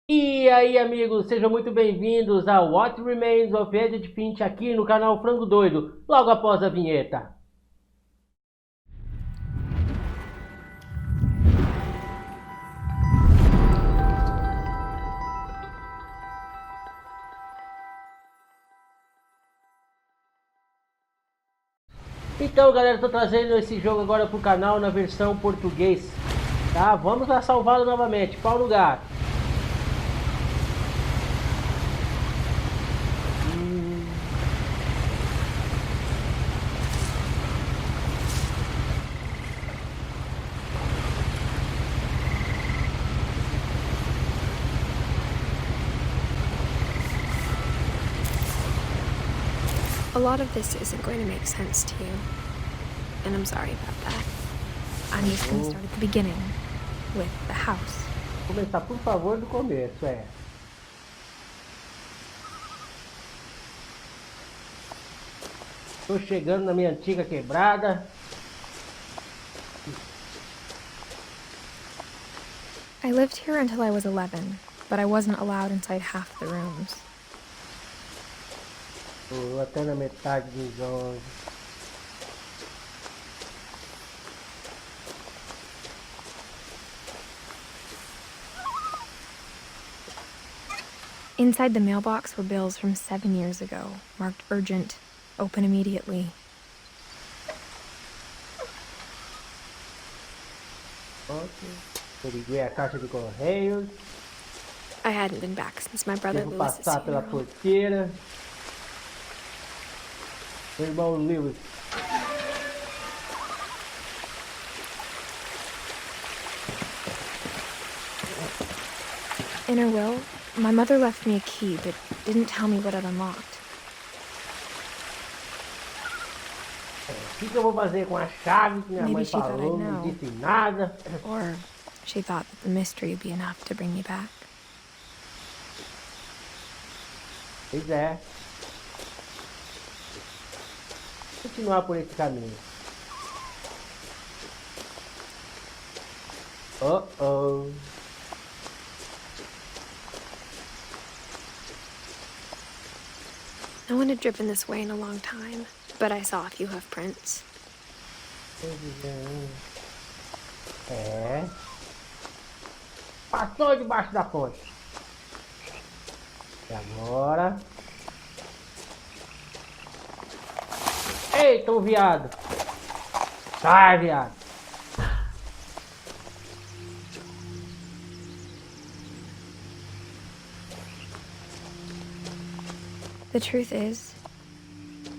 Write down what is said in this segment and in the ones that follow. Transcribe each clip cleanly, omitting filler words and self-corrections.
E aí, amigos, sejam muito bem-vindos ao What Remains of Edith Finch aqui no canal Frango Doido, logo após a vinheta. Então, galera, estou trazendo esse jogo agora pro canal na versão português, tá? Vamos lá salvá-lo novamente. Qual lugar? A lot of this isn't going to make sense to you, and I'm sorry about that. I'm just going to start at the beginning, with the house. Começar, por favor, do começo, Tô chegando na minha antiga quebrada. I lived here until I was 11, but I wasn't allowed inside half the rooms. Tô até na metade dos 11. Inside the mailbox were bills from 7 years ago, marked urgent, open immediately. Periguei a caixa de correios. I hadn't been back since my brother Devo Lewis's passar pela funeral. porteira. Meu irmão Lewis. In her will, my mother left me a key, but didn't tell me what it unlocked. O que eu vou fazer com a chave que minha Maybe mãe she thought falou, I'd não know. disse nada. Or she thought that the mystery would be enough to bring me back. Pois é. Continuar por esse caminho. Oh. No one had driven this way in a long time, but I saw a few hoof prints. É. Passou debaixo da ponte. E agora? Eita, um viado. Sai, viado. The truth is,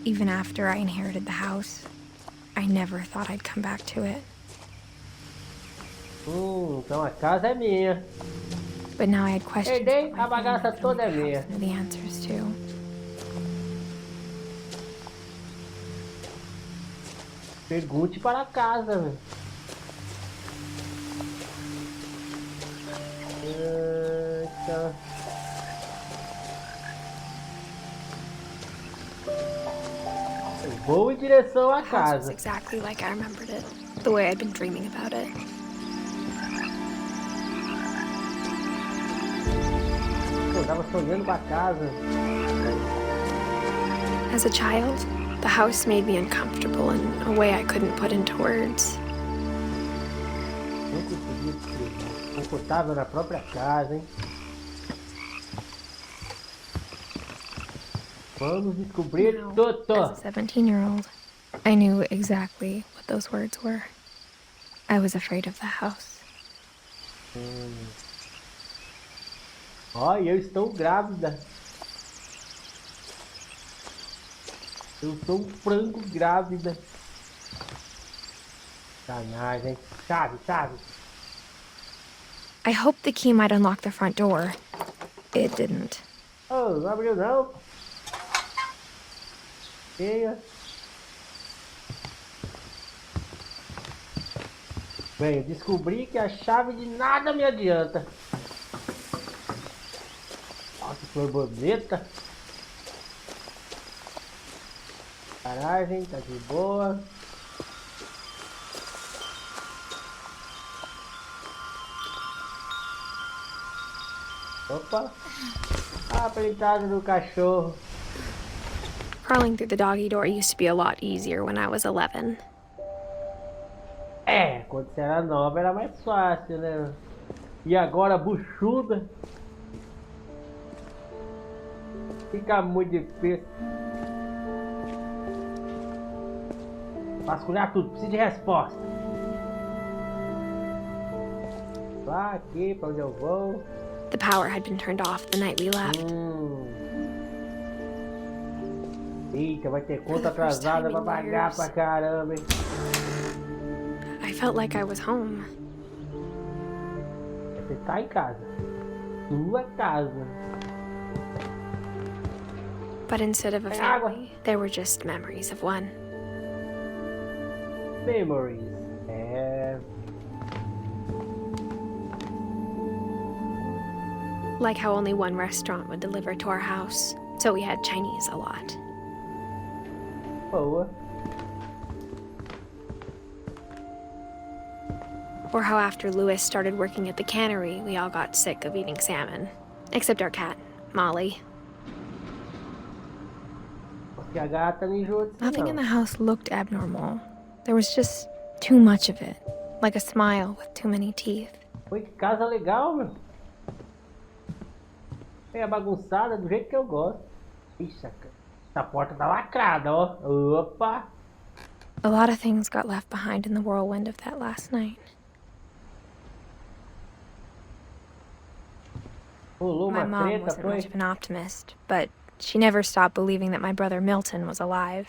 even after I inherited the house, I never thought I'd come back to it. Então a casa é minha. But now I had questions Herdei, about my a bagaça family toda é that I minha. have to know the answers to. Pergunte para a casa, velho. Eita. Eu vou em direção à The house was casa. exactly like I remembered it, the way I'd been dreaming about it. Eu tava sonhando com a casa. As a child, the house made me uncomfortable in a way I couldn't put into words. Não conseguia descrever. Confortável na própria casa, hein? Vamos descobrir Now, tudo. as a 17-year-old, I knew exactly what those words were. I was afraid of the house. Olha, eu estou grávida. Eu sou um frango grávida. Sacanagem. Chave. I hoped the key might unlock the front door. It didn't. Oh, não abriu não. Feia. Bem, eu descobri que a chave de nada me adianta. Olha que borboleta. Garagem, tá de boa. Opa! A printada do cachorro. Crawling through the doggy door used to be a lot easier when I was 11. É, quando você era nova era mais fácil, né? E agora buchuda. Fica muito difícil. Vasculhar tudo, preciso de resposta. Lá, aqui, pra onde eu vou? The power had been turned off the night we left. Eita, vai ter conta atrasada pra pagar pra caramba, hein? I felt like I was home. Você tá em casa. Sua casa. But instead of a family, there were just memories of one. Memories. É... Like how only one restaurant would deliver to our house, so we had Chinese a lot. Boa. Or how after Louis started working at the cannery, we all got sick of eating salmon. Except our cat, Molly. Porque a gata não enjoa disso, Nothing não. in the house looked abnormal. There was just too much of it. Like a smile with too many teeth. Foi que casa legal, meu. É bagunçada do jeito que eu gosto. Ixi, essa porta tá lacrada, ó. Opa! A lot of things got left behind in the whirlwind of that last night. Rolou My uma mom treta, wasn't foi? much of an optimist, but she never stopped believing that my brother Milton was alive.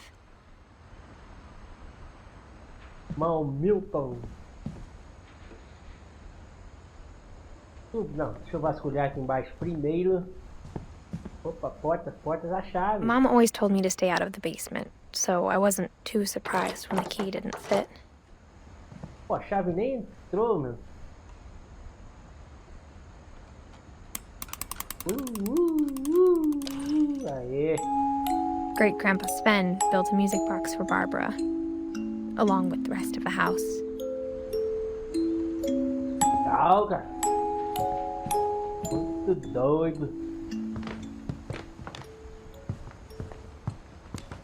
Mal Milton. Não, deixa eu vasculhar aqui embaixo primeiro. Opa, portas, a chave. Mom always told me to stay out of the basement, so I wasn't too surprised when the key didn't fit. Pô, a chave nem entrou, meu. Aê. Great Grandpa Sven built a music box for Barbara, along with the rest of the house. Legal, cara. Muito doido.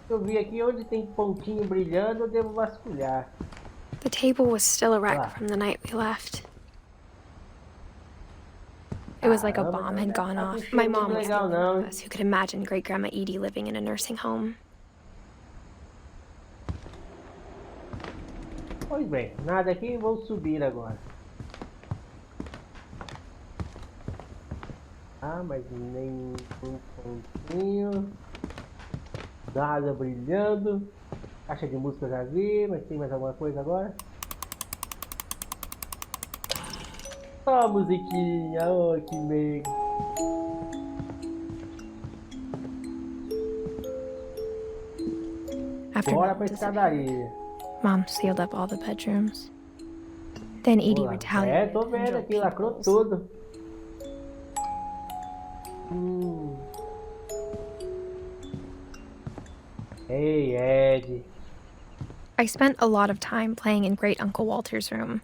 Eu vi aqui onde tem pontinho brilhando, eu devo vasculhar. The table was still a wreck from the night we left. It was like a bomb had gone off. My mom was the only one of us who could imagine Great Grandma Edie living in a nursing home. Pois bem, nada aqui, vou subir agora. Ah, mas nem um pontinho. Nada brilhando. Caixa de música eu já vi, mas tem mais alguma coisa agora? Ó, a musiquinha, oh, que meio. After Bora Mom pra disappeared, escadaria. Mom sealed up all the bedrooms. Then Edie É, retaliated tô and vendo drove aqui, lacrou peepholes. tudo. Hey, Ed. I spent a lot of time playing in Great Uncle Walter's room.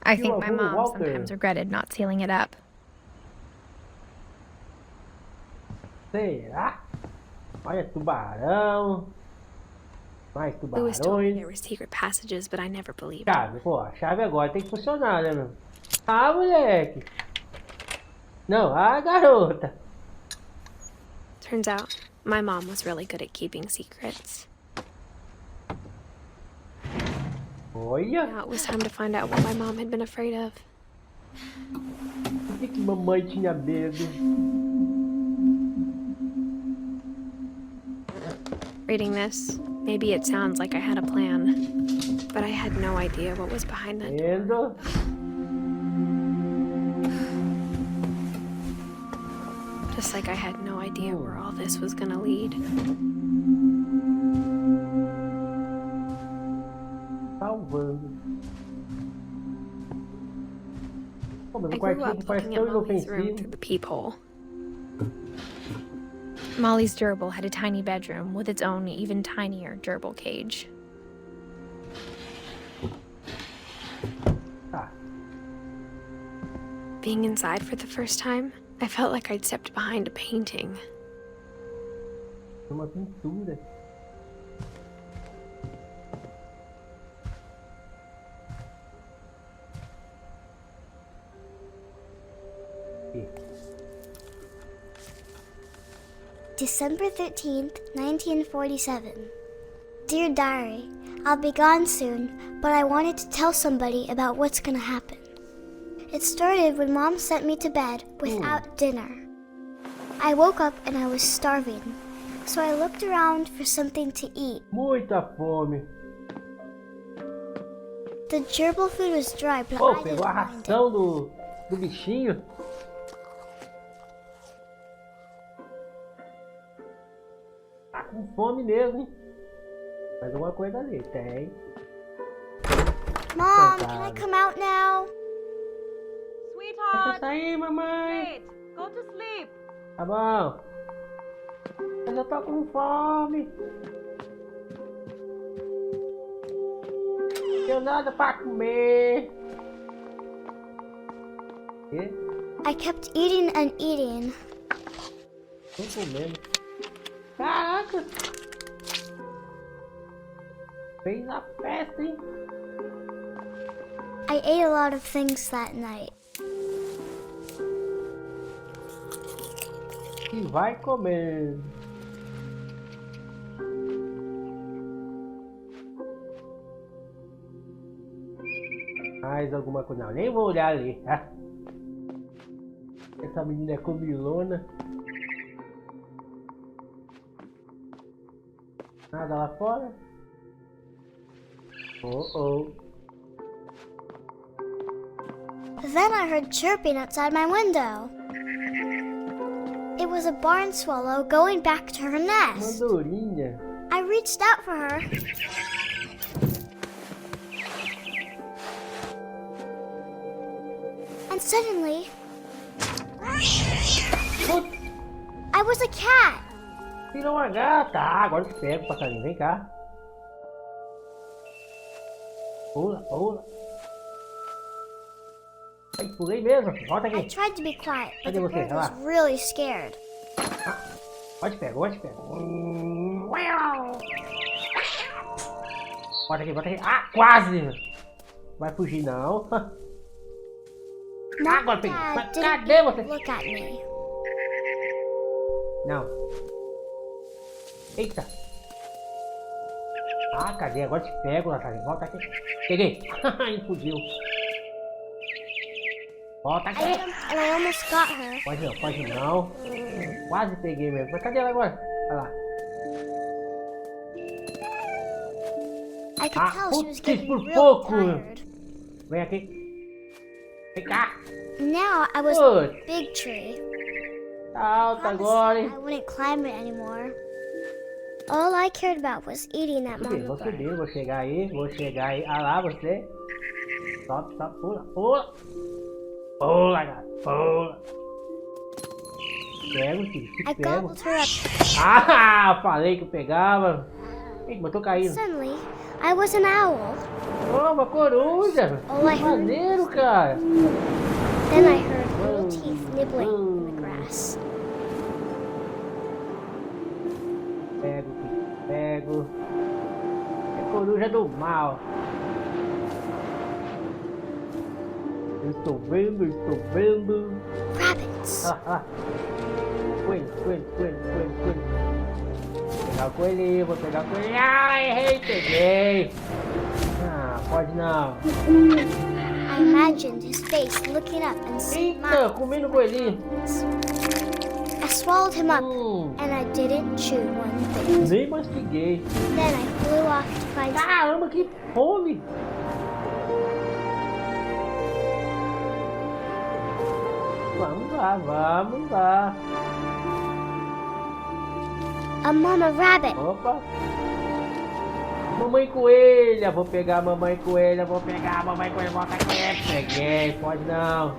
I think my Uncle mom Walter. sometimes regretted not sealing it up. Será? Olha, tubarão. Mais Louis told me there tubarões. were secret passages, but I never believed Chave, pô, a chave agora tem que funcionar, né, meu? Ah, moleque. Não, a garota. Turns out, my mom was really good at keeping secrets. Olha. Now it was time to find out what my mom had been afraid of. Por que mamãe tinha medo? Reading this, maybe it sounds like I had a plan, but I had no idea what was behind that door. Vendo? Just like I had no idea where all this was gonna lead. Salvando. Pô, mas I o grew quartinho aqui up parece looking tão at Molly's room inofensivo. through the peephole. Molly's gerbil had a tiny bedroom with its own even tinier gerbil cage. Tá. Being inside for the first time, I felt like I'd stepped behind a painting. Uma pintura. December 13th, 1947. Dear Diary, I'll be gone soon, but I wanted to tell somebody about what's gonna happen. It started when Mom sent me to bed without dinner. I woke up and I was starving, so I looked around for something to eat. Muita fome. The gerbil food was dry, but Pô, I pegou a didn't mind ração it. do bichinho. Tá com fome mesmo, hein? Mais alguma coisa ali, tem. Mom, can I come out now? Deixa Sweetheart, sair, mamãe. wait. Go to sleep. Tá bom. Mas eu tô com fome. Não tenho nada pra comer. Quê? I kept eating and eating. Tô comendo. Caraca. Fez a festa, hein? I ate a lot of things that night. E vai comendo. Mais alguma coisa? Não, nem vou olhar ali. Essa menina é comilona. Nada lá fora? Oh. Then I heard chirping outside my window. It was a barn swallow going back to her nest. Mandorinha. I reached out for her. And suddenly, Putz, I was a cat. virou uma gata. Ah, agora eu te pego, passarinho. Vem cá. Pula. Ai, pulei mesmo. Volta I aqui. tried to be quiet, but Cadê the você? bird Vai was lá. really scared. Pode pegar. Bota aqui. Ah, quase! Vai fugir não. Mom Agora and peguei. Dad Mas didn't cadê even você? look at me. Não. Eita. Ah, cadê? Agora te pego, Natália. Volta aqui. Peguei. Ai, fugiu. Volta I aqui. jumped and I almost got her. Pode não. Quase peguei mesmo. Mas cadê ela agora? Olha lá. I could tell she was putz, getting por real pouco. tired. Vem aqui. Vem cá. Now I was in a Putz. big tree. Tá alta Promised agora, that hein? I wouldn't climb it anymore. All I cared about was eating that Subir, mama vou bird. subir, vou chegar aí. Ah lá, você. Sobe, pula. Pula, gato, pula. Pego, filho, te I pego. gobbled her up. Ah, falei que eu pegava. Eita, mas tô caindo. Suddenly, I was an owl. Oh, uma coruja. Oh, I Que heard- maneiro, cara. Then I heard little teeth nibbling in the grass. Pego, filho, pego. É coruja do mal. Eu estou vendo. Rabbits. Ah. Coelho. Vou pegar o coelhinho. Ah, errei, peguei. Ah, pode não. I imagined his face looking up and Eita, smiling. comendo o coelhinho. I swallowed him up, Hum, and I didn't chew one bit. nem mastiguei. Then I flew off to find Caramba, que fome. Vamos lá. a mama rabbit. Opa. Mamãe coelha, vou pegar a mamãe coelha, volta aqui. Peguei, pode não.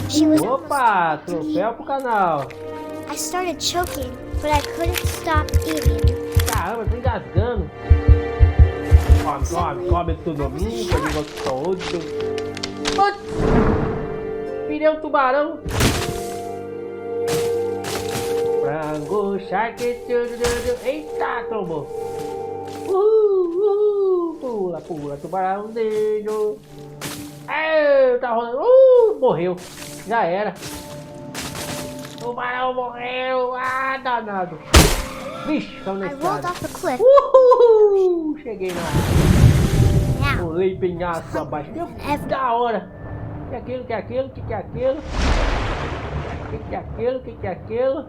She was Opa, almost to troféu pro canal. I started choking, but I couldn't stop eating. Caramba, tô engasgando. Come tudo, coelhinho gostoso. virei um tubarão. Frango, shark, eita, trombou. Pula, pula, tubarãozinho. Tá rolando. Morreu. Já era. Tubarão morreu. Ah, danado. Vixe, caiu na escada. Cheguei lá. Pulei penhasco abaixo. Meu, da hora. Que é aquilo, que é aquilo, que é aquilo. Que é aquilo, que é aquilo.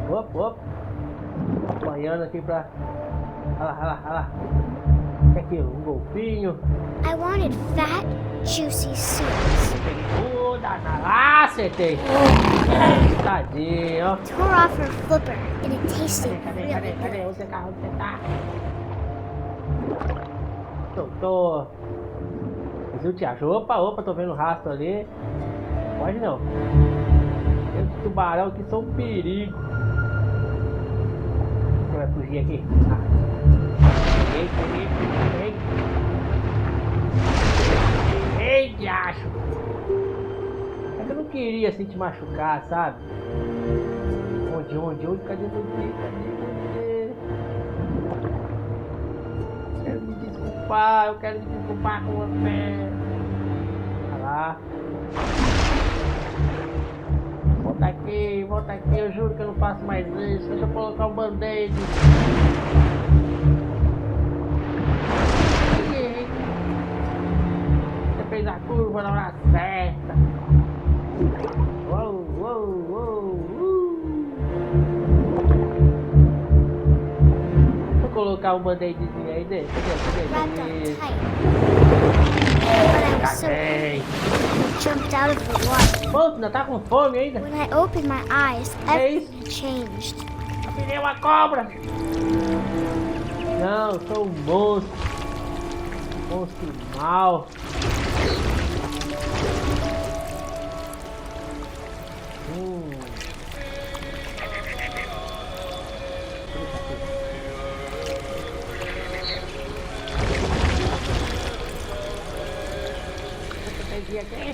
Opa. Apanhando aqui pra... Olha lá. Que é aquilo, um golfinho. I wanted fat, juicy seals. Acertei. Tadinho. Tore off her flipper and it tasted really Cadê? good. Onde você tá? Soltou. Mas eu te acho. Opa, tô vendo o rastro ali. Pode não. Esse tubarão aqui são um perigo. Você vai fugir aqui? Ei, diacho! É que eu não queria assim te machucar, sabe? Onde? Cadê você? Eu quero me desculpar com você. Olha lá. Volta aqui, eu juro que eu não faço mais isso. Deixa eu colocar um band-aid. Você fez a curva na hora certa. Uou. Vou colocar um band-aidzinho aí dentro. Wrapped up tight. But I was so I jumped out of the water. Pô, ainda tá com fome ainda? When I opened my eyes, everything changed. Eu virei uma cobra! Não, eu sou um monstro. Monstro mau. Aqui.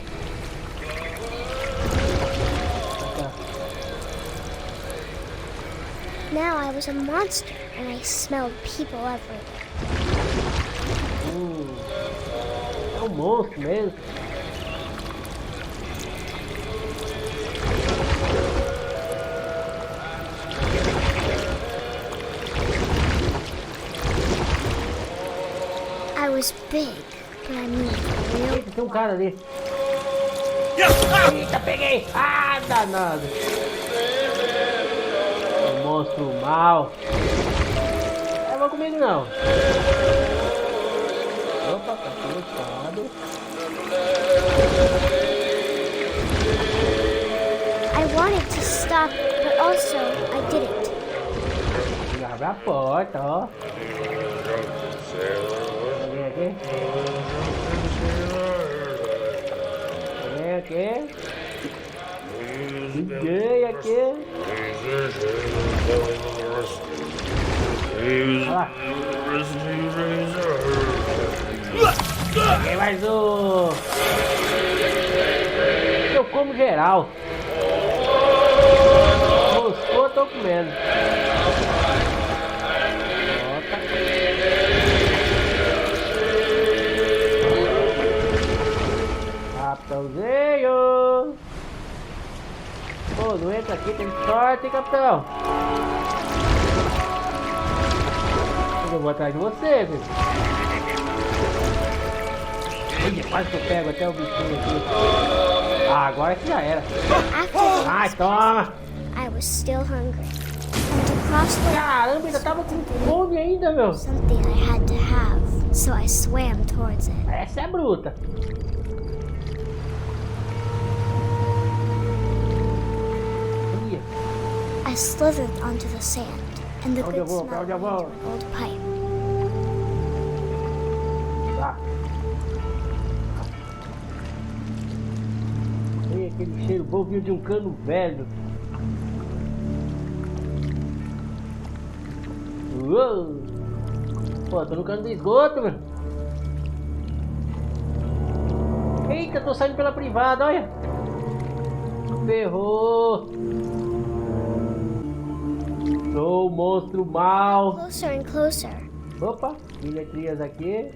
Now I was a monster and I smelled people everywhere. É um monstro mesmo. I was big, but I mean real. Tem um cara ali. Eita, peguei! Ah, danado! Um monstro mau. Não vou comigo não. Opa, tá colocado. I wanted to stop, but also I didn't. Abre a porta, ó. Vem aqui. Aqui. Liguei aqui. Olha lá. Peguei mais um. Eu como geral. Moscou, eu tô comendo. Capitãozinho! Pô, não entra aqui, tem sorte, hein, capitão? Eu vou atrás de você, viu? Ih, quase que eu pego até o bichinho aqui. Ah, agora que já era. Ai, toma! I was still hungry. And to cross the Caramba, ainda tava com fome ainda, meu. something I had to have, so I swam towards it. Essa é bruta. I slithered onto the sand, and the Onde eu good vou? smell Onde eu went vou? to an old pipe. Tá. Tem aquele cheiro bom vindo de um cano velho. Uou. Pô, tô no cano do esgoto, meu. Eita, tô saindo pela privada, olha. Ferrou. Sou o monstro mau. Closer and closer. Opa, letrinhas aqui.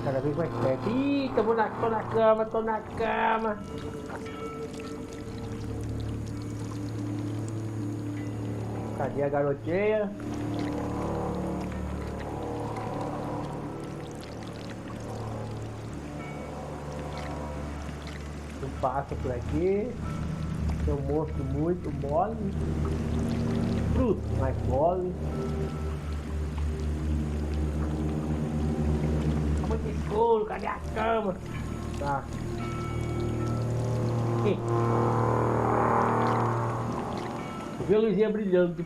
Cada vez mais perto. Eita, tô na cama, tô na cama. Cadê a garotinha? Não passa por aqui. Tem um monstro muito mole. Fruto, mais mole. Tá muito escuro, cadê a cama? Tá. Aqui. Eu vi a luzinha brilhando.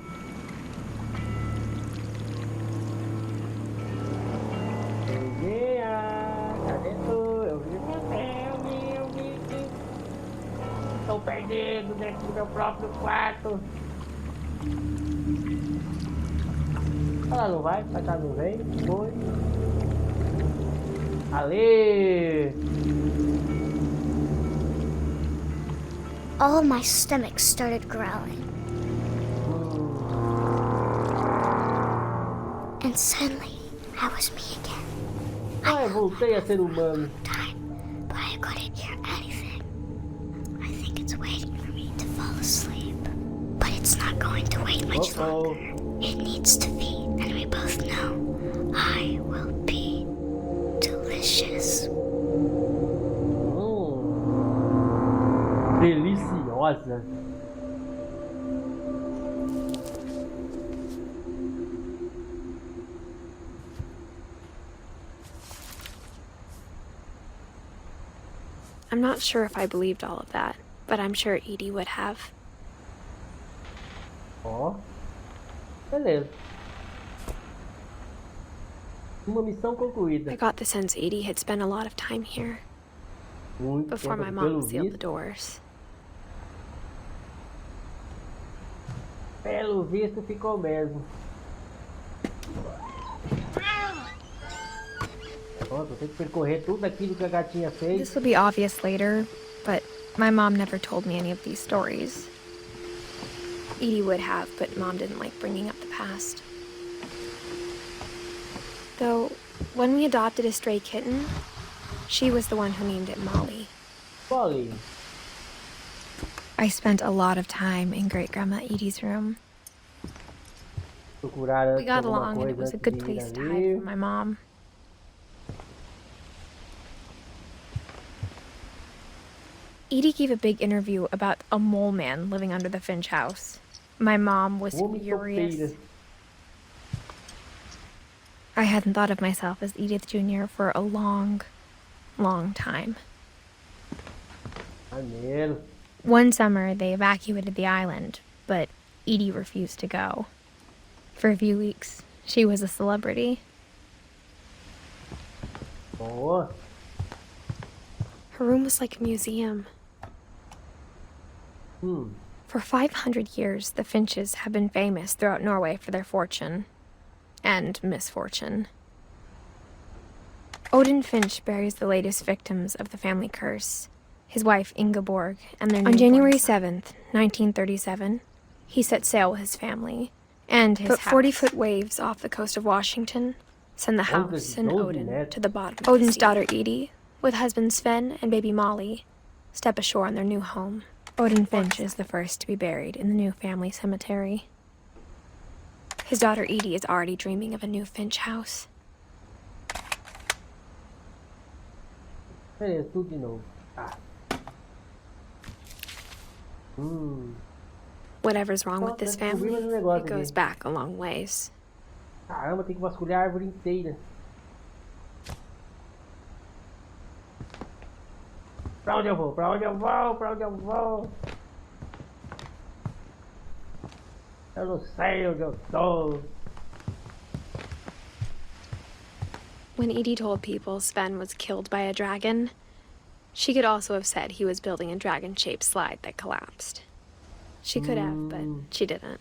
Cadê tu? Eu vi você, eu vi. Estou perdido dentro do meu próprio quarto. Ela não vai, mas ela não vem. Foi. Ale! All of my stomach started growling. And suddenly, I was me again. Ai, voltei a ser humano. Time, but I couldn't hear anything. I think it's waiting for me to fall asleep. But it's not going to wait much longer. It needs to feed, and we both know I will be delicious. Deliciosa. I'm not sure if I believed all of that, but I'm sure Edie would have. Ó. Beleza. Uma missão concluída. I got the sense Edie had spent a lot of time here Muito before tempo, my pelo mom sealed the visto. doors. Pelo visto ficou mesmo. Pronto, tem que percorrer tudo aquilo que a gatinha fez. This will be obvious later, but my mom never told me any of these stories. Edie would have, but Mom didn't like bringing up the past. Though, when we adopted a stray kitten, she was the one who named it Molly. Molly. I spent a lot of time in Great-Grandma Edie's room. Procurar We got alguma along, and it coisa was a antes good de ir place to ali. hide from my mom. Edie gave a big interview about a mole man living under the Finch house. My mom was furious. I hadn't thought of myself as Edith Jr. for a long, long time. Maneiro. One summer, they evacuated the island, but Edie refused to go. For a few weeks, she was a celebrity. Boa. Her room was like a museum. For 500 years, the Finches have been famous throughout Norway for their fortune and misfortune. Odin Finch buries the latest victims of the family curse, his wife Ingeborg and their newborn son. On January 7th, 1937, he set sail with his family and his 40-foot waves off the coast of Washington send the house and Odin to the bottom of Odin's daughter Edie, with husband Sven and baby Molly, step ashore on their new home. Odin Finch is the first to be buried in the new family cemetery. His daughter Edie is already dreaming of a new Finch house. Beleza, tudo de novo. Ah. Whatever's wrong with this family, it goes back a long ways. Caramba, tem que vasculhar a árvore inteira. Pra onde eu vou? Pra onde eu vou? Pra onde eu vou? Eu não sei onde eu tô. When Edie told people Sven was killed by a dragon, she could also have said he was building a dragon-shaped slide that collapsed. She could have, but she didn't.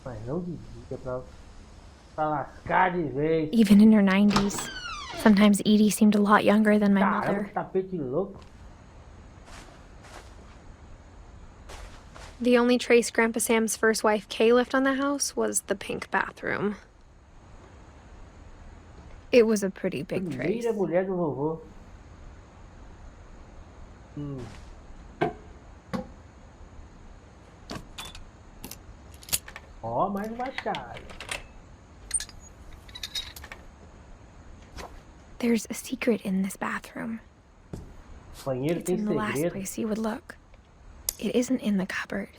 Mas não devia pra lascar de vez. Even in her 90s, Sometimes Edie seemed a lot younger than my mother. Caramba, que tapete louco. The only trace Grandpa Sam's first wife, Kay, left on the house was the pink bathroom. It was a pretty big trace. Primeira mulher do vovô. Ó, mais uma chave. There's a secret in this bathroom. Banheiro It's tem in the last segredo. place you would look. It isn't in the cupboard.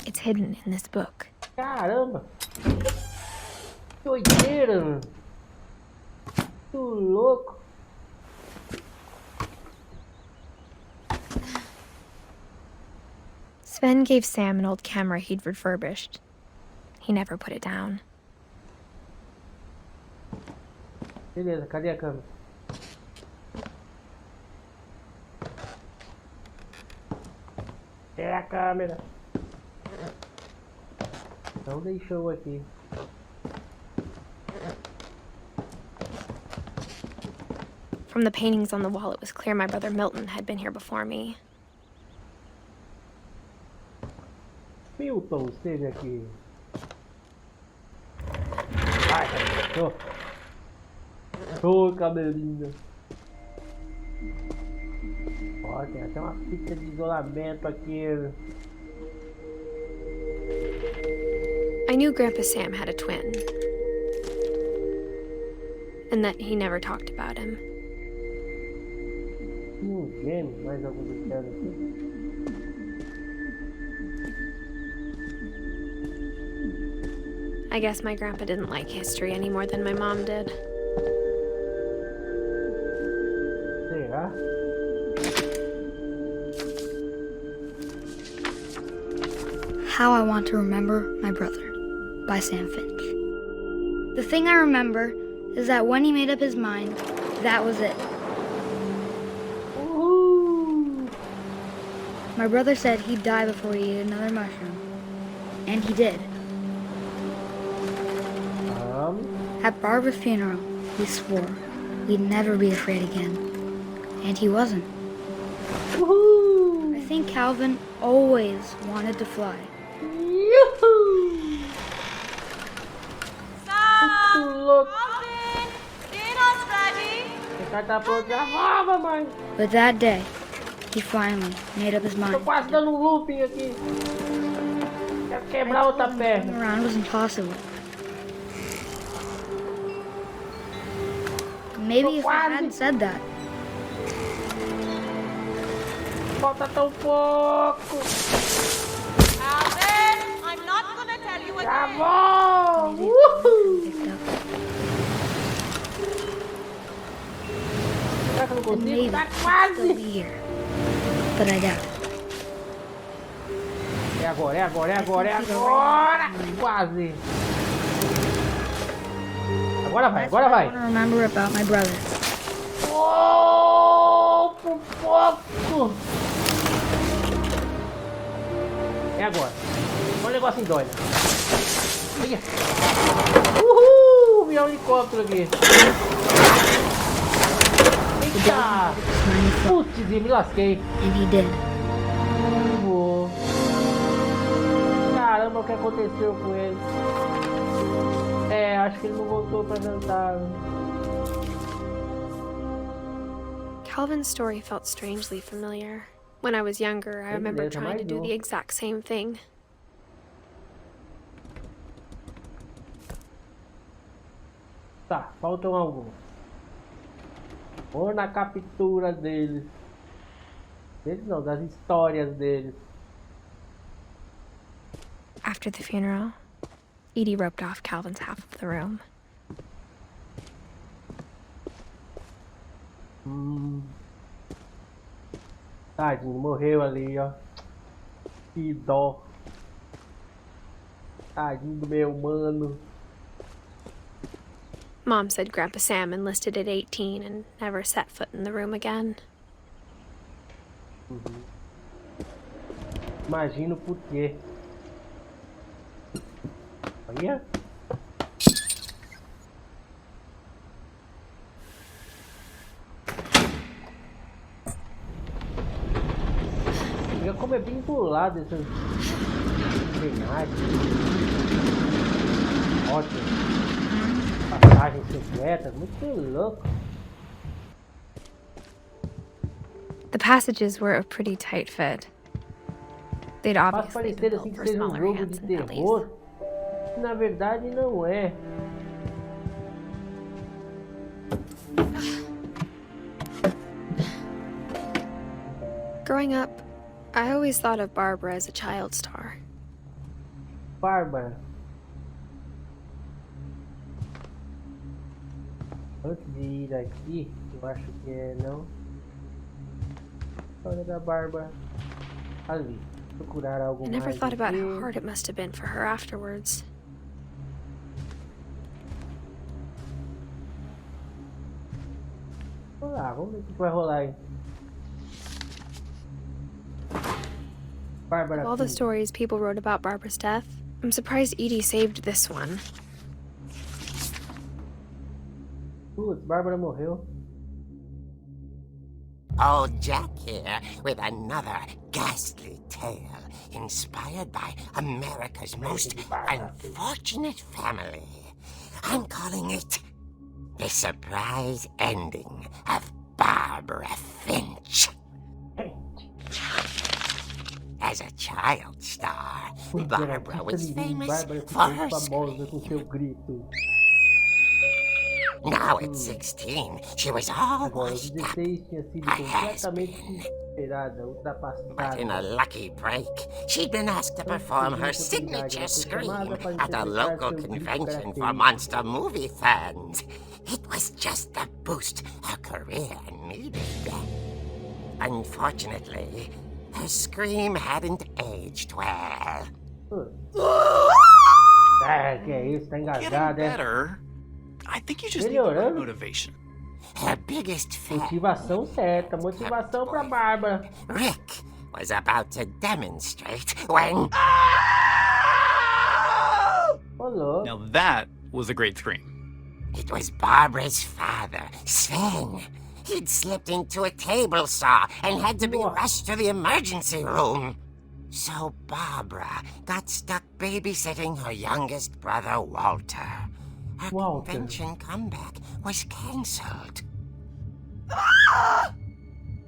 It's hidden in this book. Caramba! Que doideira, mano. Que louco. Sven gave Sam an old camera he'd refurbished. He never put it down. Beleza, cadê a câmera? É a câmera. Não deixou aqui. From the paintings on the wall, it was clear my brother Milton had been here before me. Milton esteve aqui. Vai, cabelinho. Ô, cabelinho. Ó, tem até uma fita de isolamento aqui. I knew Grandpa Sam had a twin, and that he never talked about him. Gêmeo, mais algum mistério aqui? I guess my grandpa didn't like history any more than my mom did. Será? How I Want to Remember My Brother by Sam Finch. The thing I remember is that when he made up his mind, that was it. Uhul! My brother said he'd die before he ate another mushroom. And he did. At Barbara's funeral, he swore we'd never be afraid again. And he wasn't. Uhul! I think Calvin always wanted to fly. Yuhu! Muito louco! Dinner's ready. O cara tá pronto já. Ah, mamãe! But that day, he finally made up his Tô mind. quase dando um looping aqui. Quero quebrar outra Turning perna. around was impossible. Maybe if I hadn't said that, Falta tão pouco. Alvin, I'm not gonna tell you Já again. vou! maybe Uhul! picked up. Será que eu não Then consigo? maybe Tá he'd still quase! be here. But I doubt it. É agora, é agora, é agora, é agora! Quase! Agora vai, agora I vai! want to remember about my brother. Oh, por pouco! É agora. Olha o negócio em dói. Olha. Uhul! Meu helicóptero aqui. Eita! Putz, me lasquei. And he did. Vou. Caramba, o que aconteceu com ele? É, acho que ele não voltou pra jantar. Calvin's story felt strangely familiar. When I was younger, I remember trying to do the exact same thing. Tá, faltam alguns. Ou na captura deles. Deles não, das histórias deles. After the funeral, Edie roped off Calvin's half of the room. Tadinho, morreu ali, ó. Que dó. Tadinho do meu mano. Mom said Grandpa Sam enlisted at 18 and never set foot in the room again. Imagino por quê. Olha. como é bem bolado essas engrenagens. Ótimo. Passagens secretas, muito louco. The passages were a pretty tight fit. They'd Faz obviously been parecer assim built que for seja um smaller jogo hands de and bellies. terror. Na verdade não é. Growing up, I always thought of Barbara as a child star. Bárbara. Antes de ir aqui, eu acho que é não. História da Bárbara. Ali. Procurar algo I never mais thought about aqui. how hard it must have been for her afterwards. Vamos lá, vamos ver o que vai rolar aí. Bárbara. Of all the Finch. stories people wrote about Barbara's death, I'm surprised Edie saved this one. Putz, Bárbara morreu. Old Jack here with another ghastly tale inspired by America's most unfortunate family. I'm calling it The Surprise Ending of Barbara Finch. As a child star, Barbara was famous for her famosa com seu scream. grito. Now at 16, she was all Agora, aos washed up. 16 tinha sido A completamente has-been. superada, But in a ultrapassada. lucky break, she'd been asked to perform her signature scream at a local convention for monster movie fans. It was just the boost her career needed. Unfortunately, her scream hadn't aged well. Ah, que é isso, tá Getting engasgado, é? better. I think you just need the right Melhorando. motivation. Her biggest fan, Motivação certa, motivação pra Bárbara. Rick, was about to demonstrate when... Ô, louco. Now that was a great scream. It was Barbara's father, Sven. He'd slipped into a table saw and had to be rushed to the emergency room. So Barbara got stuck babysitting her youngest brother, Walter. Her Walter. convention comeback was cancelled. Ah,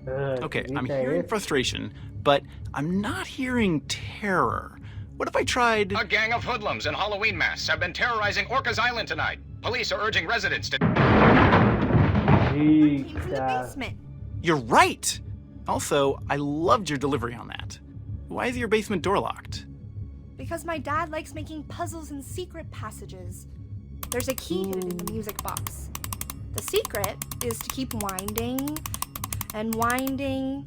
Okay, que I'm grito é hearing esse? frustration, but I'm not hearing terror. What if I tried... A gang of hoodlums in Halloween masks have been terrorizing Orcas Island tonight. Police are urging residents to... Eita. You're right! Also, I loved your delivery on that. Why is your basement door locked? Because my dad likes making puzzles and secret passages. There's a key hidden in the music box. The secret is to keep winding and winding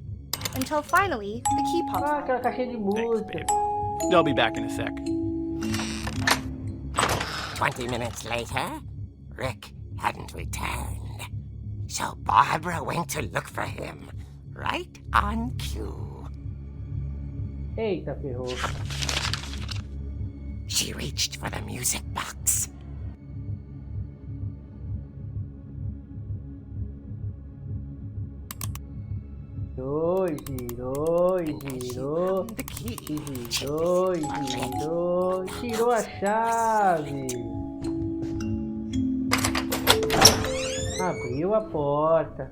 until finally the key pops Ah, out. aquela caixinha de Thanks, música. babe. I'll be back in a sec. 20 minutes later, Rick hadn't returned. So Barbara went to look for him, right on cue. Eita, ferrou. She reached for the music box. Girou. The key. Girou. Tirou a chave. Abriu a porta.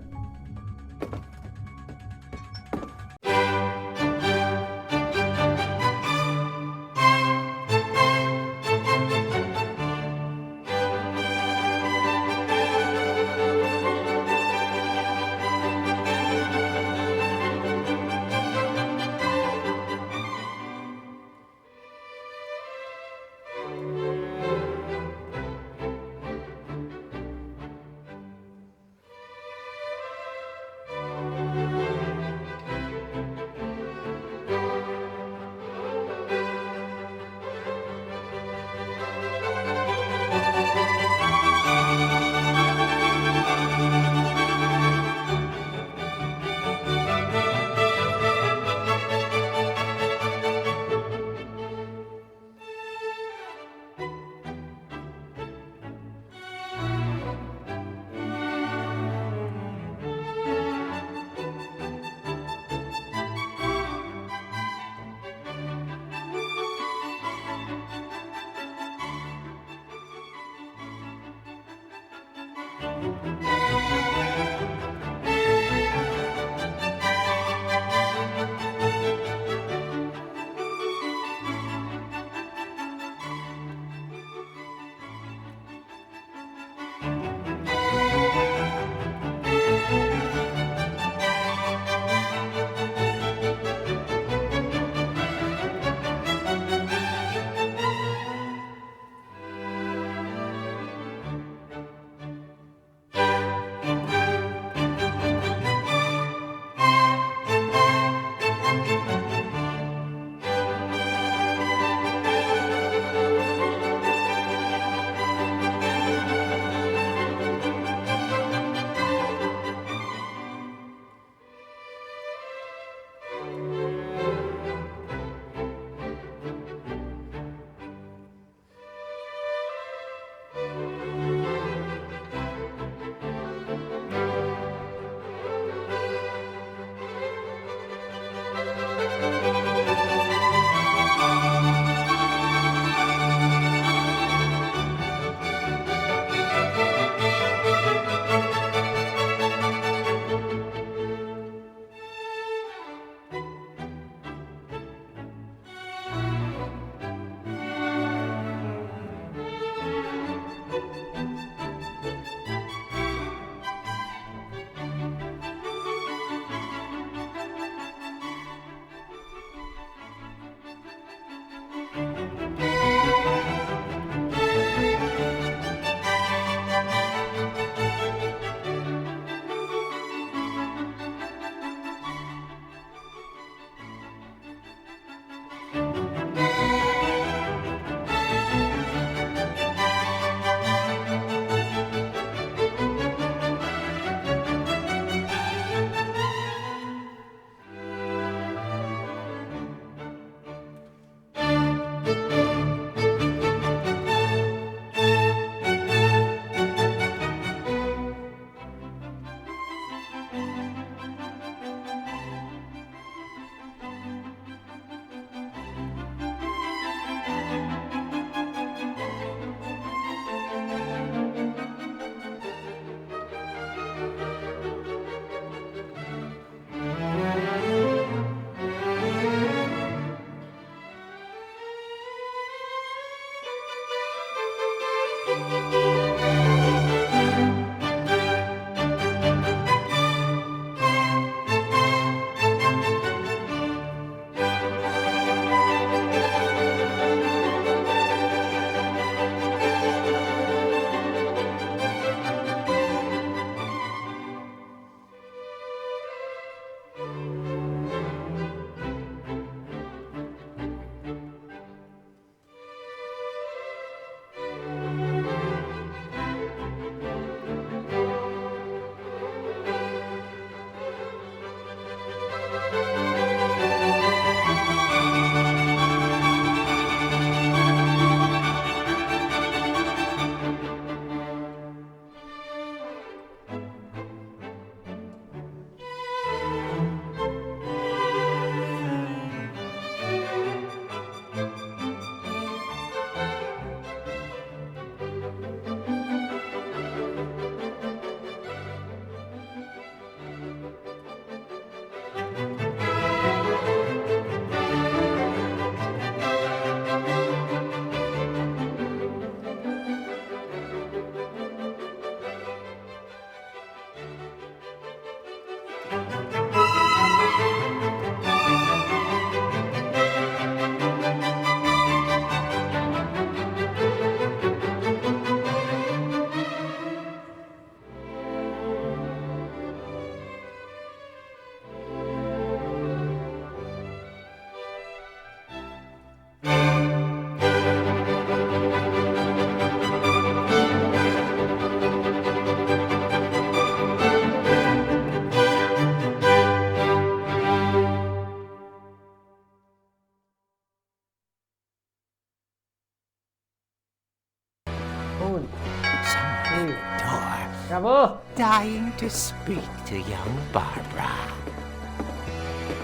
Travou? Dying to speak to young Barbara.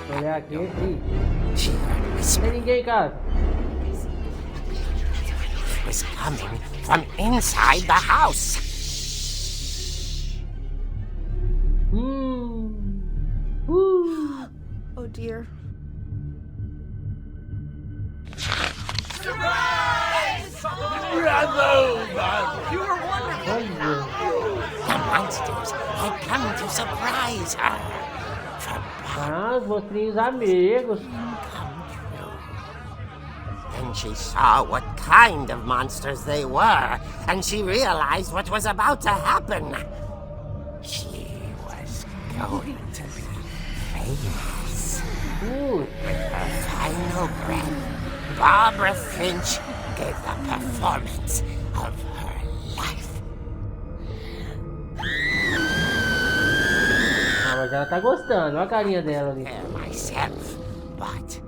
Vou olhar aqui. Ih, She heard não whisper tem ninguém em casa. was coming from inside the house. fear. The monsters had come to surprise her. Ah, os monstrinhos amigos. Then she saw what kind of monsters they were, and she realized what was about to happen. She was going to be famous. With her final breath, Barbara Finch gave the performance of her life. Ah, mas ela tá gostando, olha a carinha dela ali. Myself, but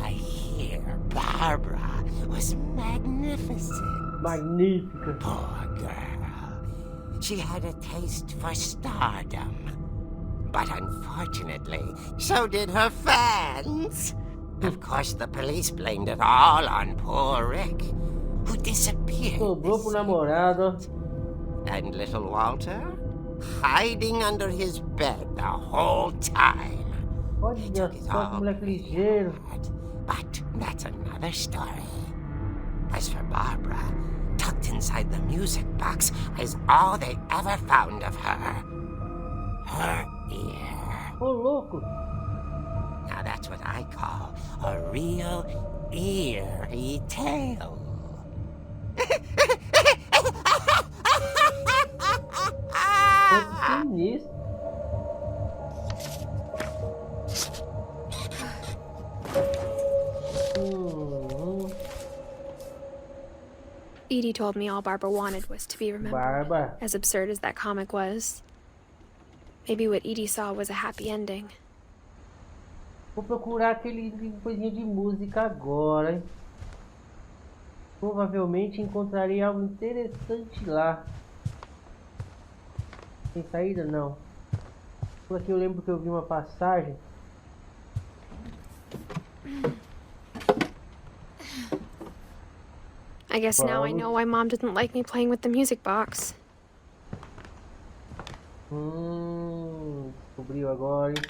I hear Barbara was magnificent. Magnífica. Poor girl. She had a taste for stardom. But unfortunately, so did her fans. Of course, the police blamed it all on poor Rick, who disappeared. Sobrou pro namorado. And little Walter? Hiding under his bed the whole time. Olha só que moleque ligeiro. But that's another story. As for Barbara, tucked inside the music box is all they ever found of her. Her ear. Ô, louco. Now that's what I call a real eerie tale. Que sinistro. Edie told me all Barbara wanted was to be remembered. Barbara. As absurd as that comic was, maybe what Edie saw was a happy ending. Vou procurar aquele coisinho de música agora, hein? Provavelmente encontrarei algo interessante lá. Tem saída? Não. Por aqui eu lembro que eu vi uma passagem. I guess now I know why Mom didn't like me playing with the music box. Descobriu agora, hein?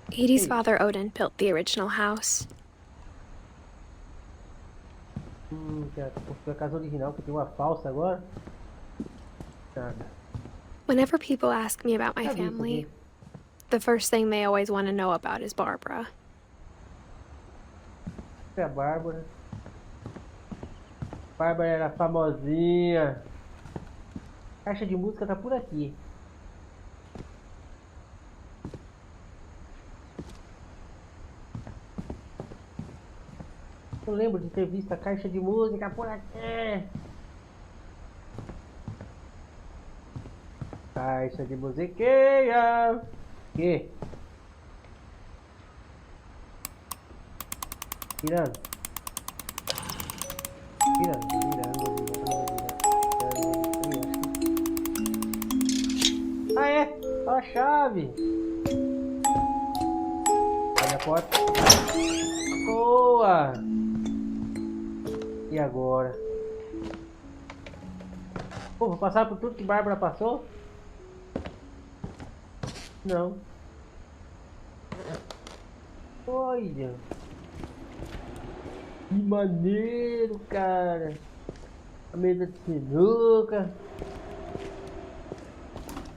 Edie's father Odin built the original house. Construiu a casa original, que tem uma falsa agora. Nada. Whenever people ask me about my family, the first thing they always want to know about is Barbara. É a Bárbara. Bárbara era famosinha. A caixa de música tá por aqui. Eu lembro de ter visto a caixa de música por aqui. Caixa de musiquinha. Que? Virando. Ah, é? Olha a chave. Olha a porta. Boa. E agora? Pô, vou passar por tudo que Bárbara passou? Não. Olha. Que maneiro, cara. A mesa de sinuca.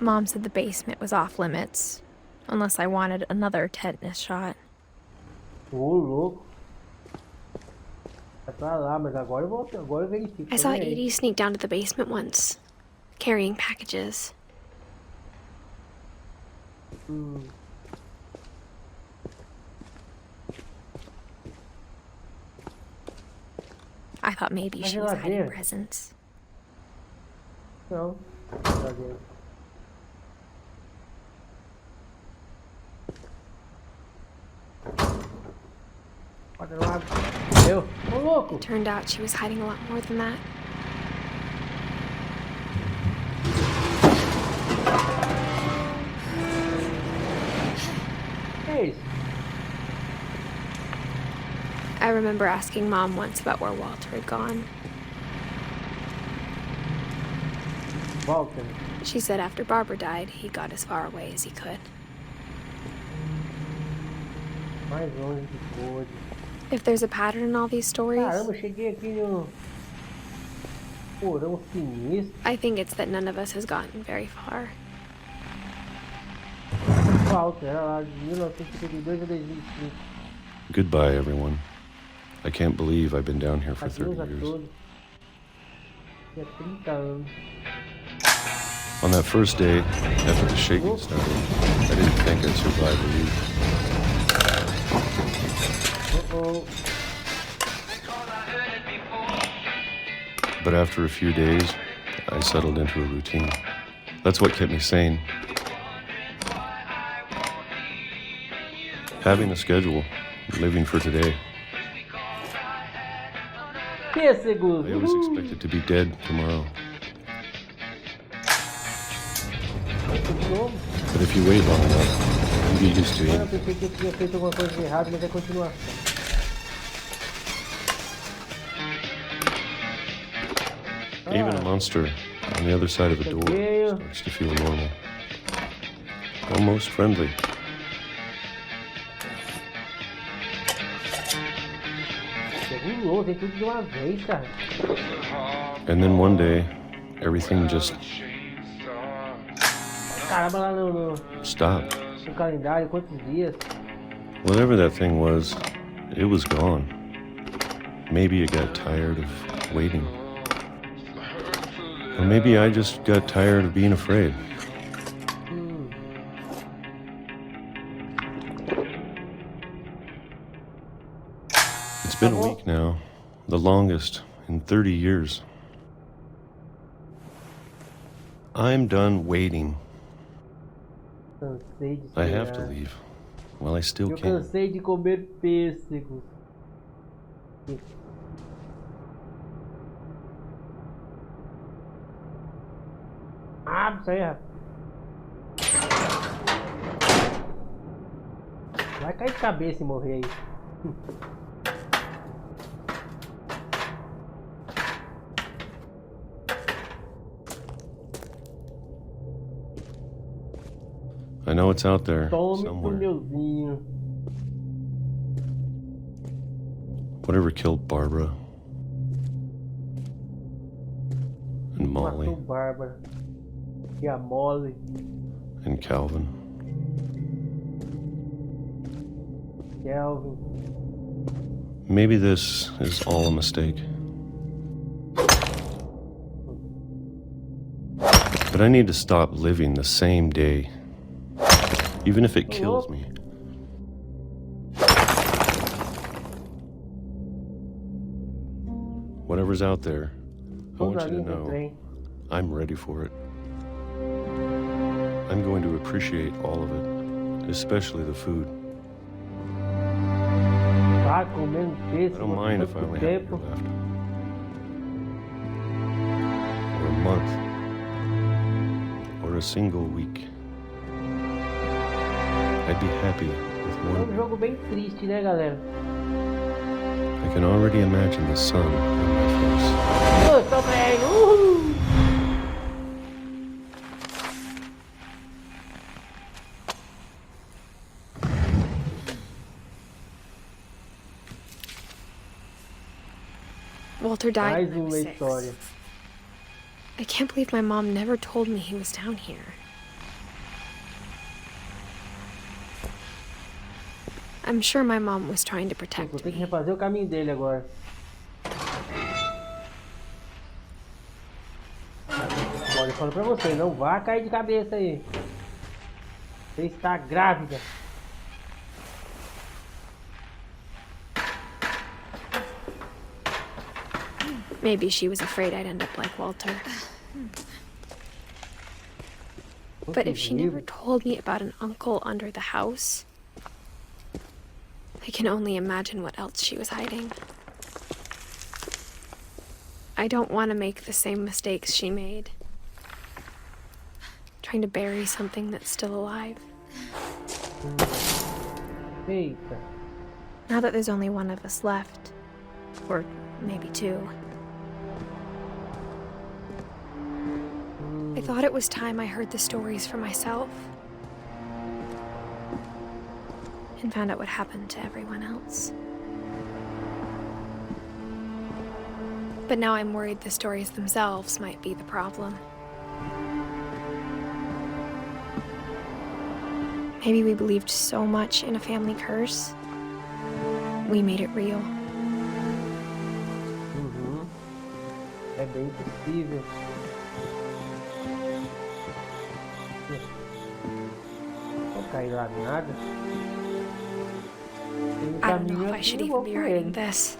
Mom said the basement was off limits, unless I wanted another tetanus shot. Ô, louco. Vai pra lá, mas agora eu verifico. I saw Edie sneak down to the basement once, carrying packages. I thought maybe she was hiding presents. Não, geladeira. Bota no lado. Eu. Ô, louco. It turned out she was hiding a lot more than that. Hey. I remember asking Mom once about where Walter had gone. Walter. She said after Barbara died, he got as far away as he could. Mais longe que pôde. If there's a pattern in all these stories, Caramba, cheguei aqui no porão sinistro. I think it's that none of us has gotten very far. Alto, era lá de 1952 a 2005. Goodbye, everyone. I can't believe I've been down here for 30 Adeus a years. todos. Tinha 30 anos. On that first day, after the shaking started, I didn't think I'd survive a week. Uh-oh. But after a few days, I settled into a routine. That's what kept me sane. Having a schedule, living for today. Pêssegos! I always expected to be dead tomorrow. But if you wait long enough, you get used to Eu it. pensei que eu tinha feito alguma coisa de errado, mas é continuação. Even a monster on the other side of a door Cheguei. starts to feel normal. Almost friendly. Regulou, tem tudo de uma vez, cara. And then one day, everything just Caramba, lá no stopped. calendário, quantos dias? Whatever that thing was, it was gone. Maybe it got tired of waiting. Or maybe I just got tired of being afraid. It's been a week now, the longest in 30 years. I'm done waiting. Cansei de I have to esperar. leave. Well, I still Eu can. cansei de comer pêssegos. Ah, isso aí, rapaz. Vai cair de cabeça e morrer aí. I know it's out there Tome pro somewhere. meuzinho. Whatever killed Barbara and Molly Matou Bárbara. E a Molly. and Calvin. Kelvin. Maybe this is all a mistake. But I need to stop living the same day, even if it kills me. Whatever's out there, I want you to know I'm ready for it. I'm going to appreciate all of it, especially the food. Tá comendo I pêssego don't mind if I only have a year tempo. left. Or a month. Or a single week. I'd be happy with É one. jogo bem triste, né, galera? I can already imagine the sun on my face. Eu tô bem! Uhul! Walter died Mais when I uma was 6. história. I can't believe my mom never told me he was down here. I'm sure my mom was trying to Vou protect ter que me. refazer o caminho dele agora. Olha, eu falo pra você, não vá cair de cabeça aí. Você está grávida. Maybe she was afraid I'd end up like Walter. But if she never told me about an uncle under the house, I can only imagine what else she was hiding. I don't want to make the same mistakes she made. Trying to bury something that's still alive. Eita. Now that there's only one of us left, or maybe two, I thought it was time I heard the stories for myself and found out what happened to everyone else. But now I'm worried the stories themselves might be the problem. Maybe we believed so much in a family curse, we made it real. É bem possível. Não cair lá nada. I don't know if I should even be writing this.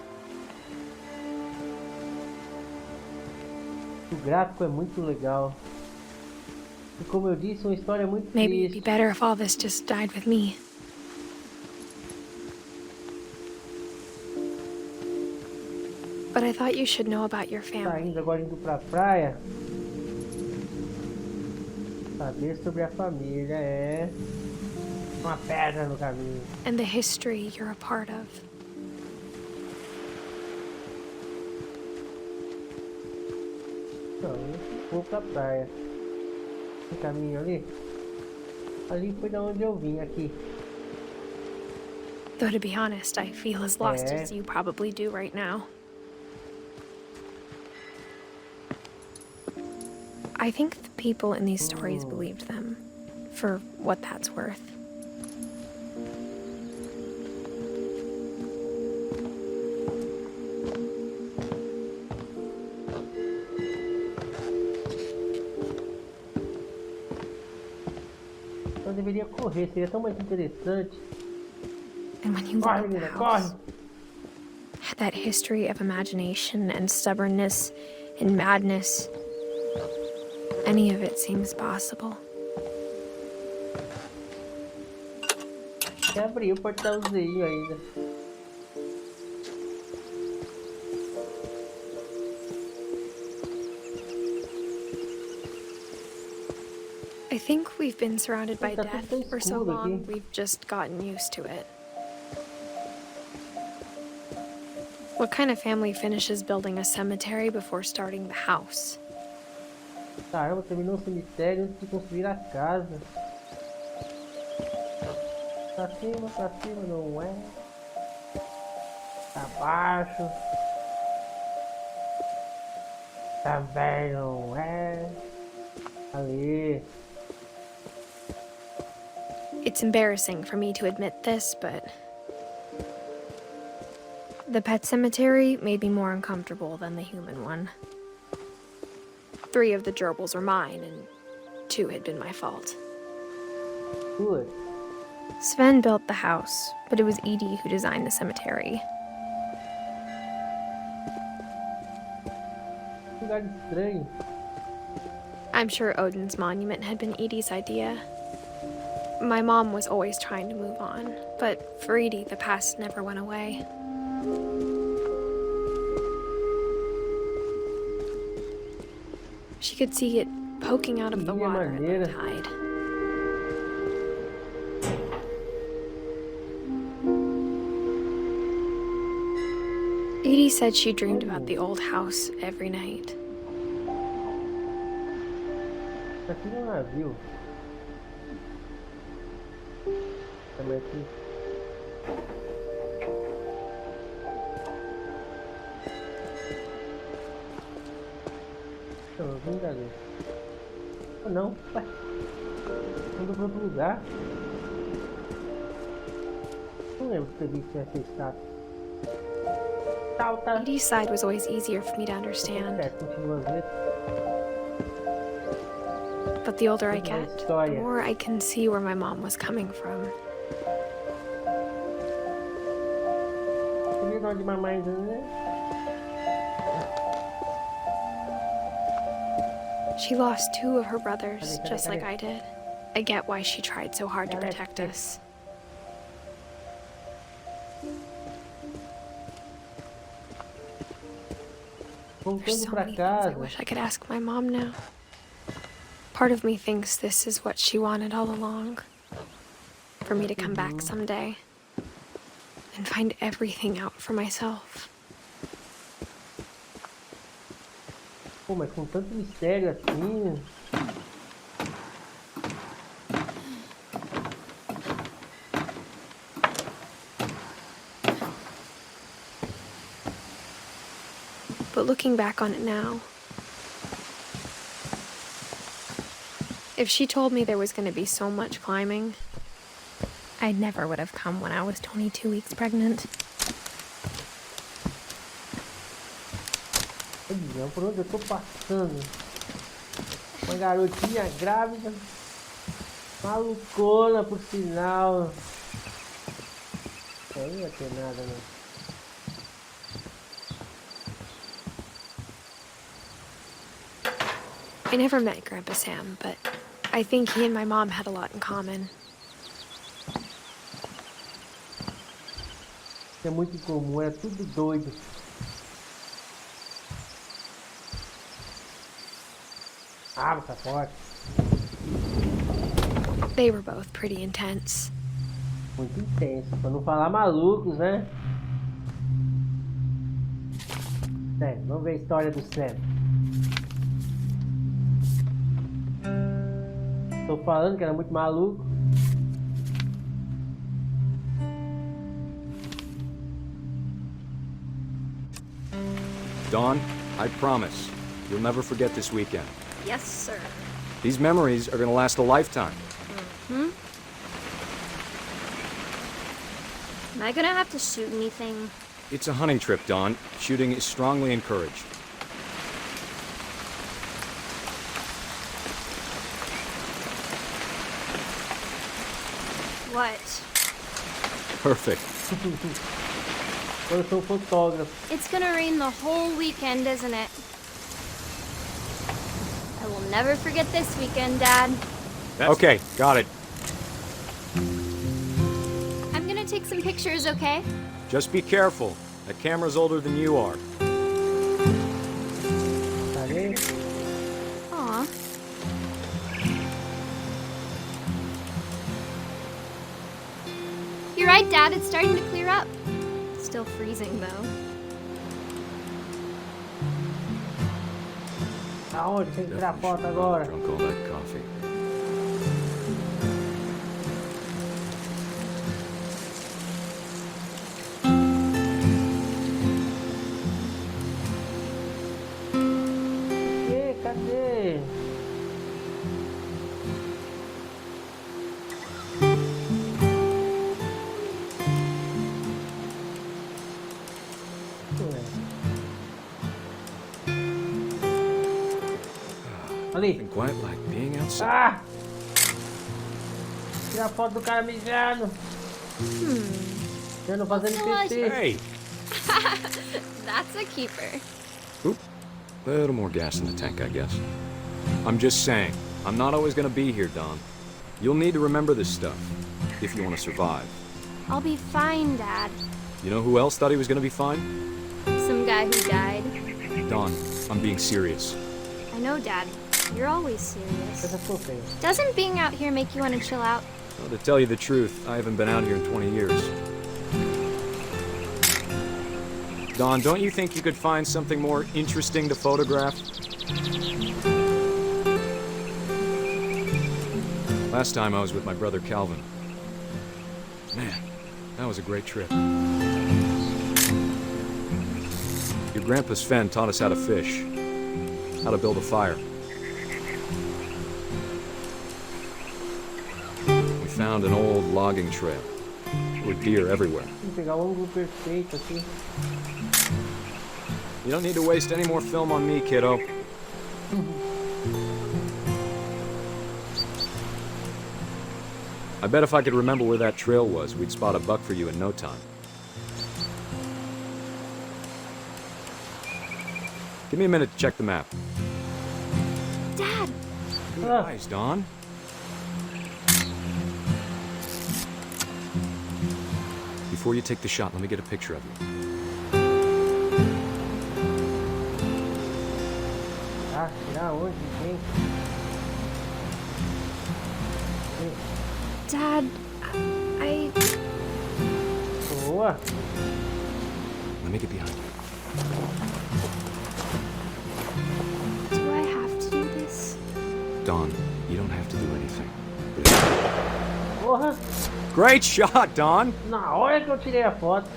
O gráfico é muito legal. E como eu disse, uma história muito Maybe it'd be triste. better if all this just died with me. But I thought you should know about your family. Agora indo pra praia. Saber sobre a família é uma pedra no caminho. And the history you're a part of. Então, eu vou pra praia. Esse caminho ali. Ali foi da onde eu vim, aqui. Though to be honest, I feel as lost as you probably do right now. I think the people in these stories believed them, for what that's worth. Eu deveria correr, seria tão mais interessante. And when you look at the house, had that history of imagination and stubbornness and madness. Any of it seems possible. Já abri o portãozinho ainda. I think we've been surrounded by death for so long, we've just gotten used to it. What kind of family finishes building a cemetery before starting the house? Caramba, terminou o cemitério antes de construir a casa. Pra cima não é. Pra baixo. Também não é. Ali. It's embarrassing for me to admit this, but the pet cemetery made me more uncomfortable than the human one. 3 of the gerbils were mine, and 2 had been my fault. Good. Sven built the house, but it was Edith who designed the cemetery. Lugar estranho. I'm sure Odin's monument had been Edith's idea. My mom was always trying to move on, but for Edith, the past never went away. She could see it poking out of the water at the tide. Edie said she dreamed about the old house every night. Isso aqui não é um navio. Também aqui. Eu vim dali. Oh, não, ué. Mudou para outro lugar. Não lembro de ter visto essa estátua. Edie's side was always easier for me to understand. But the older I get, the more I can see where my mom was coming from. She lost 2 of her brothers, just like I did. I get why she tried so hard to protect us. There's so many things I wish I could ask my mom now. Part of me thinks this is what she wanted all along. For me to come back someday and find everything out for myself. Pô, mas com tanto mistério assim... looking back on it now, if she told me there was going to be so much climbing, I never would have come when I was 22 weeks pregnant. Olha, por onde eu tô passando? Uma garotinha grávida, malucona por sinal. Aí não ia ter nada, não. I never met Grandpa Sam, but I think he and my mom had a lot in common. É muito comum, é tudo doido. Ah, tá forte. They were both pretty intense. Muito intenso, pra não falar malucos, né? Sam, vamos ver a história do Sam. Tô falando que era muito maluco. Dawn, I promise, you'll never forget this weekend. Yes, sir. These memories are gonna last a lifetime. Am I gonna have to shoot anything? It's a hunting trip, Dawn. Shooting is strongly encouraged. What? Perfect. Eu sou fotógrafo. It's gonna rain the whole weekend, isn't it? I will never forget this weekend, Dad. Okay, got it. I'm gonna take some pictures, okay? Just be careful. That camera's older than you are. Tá vendo? Aw. You're right, Dad. It's starting to clear up. Still freezing, though. Aonde? Tem que tirar foto agora. Drunk all that coffee. Cadê? Ali. Nothing quite like being outside. Ah! Tira a foto do cara mijando. Eu não fazendo PT. Hey! That's a keeper. Oop. A little more gas in the tank, I guess. I'm just saying, I'm not always gonna be here, Dawn. You'll need to remember this stuff, if you want to survive. I'll be fine, Dad. You know who else thought he was gonna be fine? Some guy who died. Dawn, I'm being serious. I know, Dad. You're always serious. Essa sou feia. Doesn't being out here make you want to chill out? Well, to tell you the truth, I haven't been out here in 20 years. Dawn, don't you think you could find something more interesting to photograph? Last time I was with my brother Calvin. Man, that was a great trip. Your grandpa Sven taught us how to fish, how to build a fire. We found an old logging trail. There were deer everywhere. Vou pegar o ângulo perfeito aqui. You don't need to waste any more film on me, kiddo. I bet if I could remember where that trail was, we'd spot a buck for you in no time. Give me a minute to check the map. Dad! Good eyes, Dawn. Before you take the shot, let me get a picture of you. Ah, tirar onde? Quem? Dad, I... Boa. Let me get behind you. Do I have to do this? Dawn, you don't have to do anything. Porra. Great shot, Dawn! Na hora que eu tirei a foto.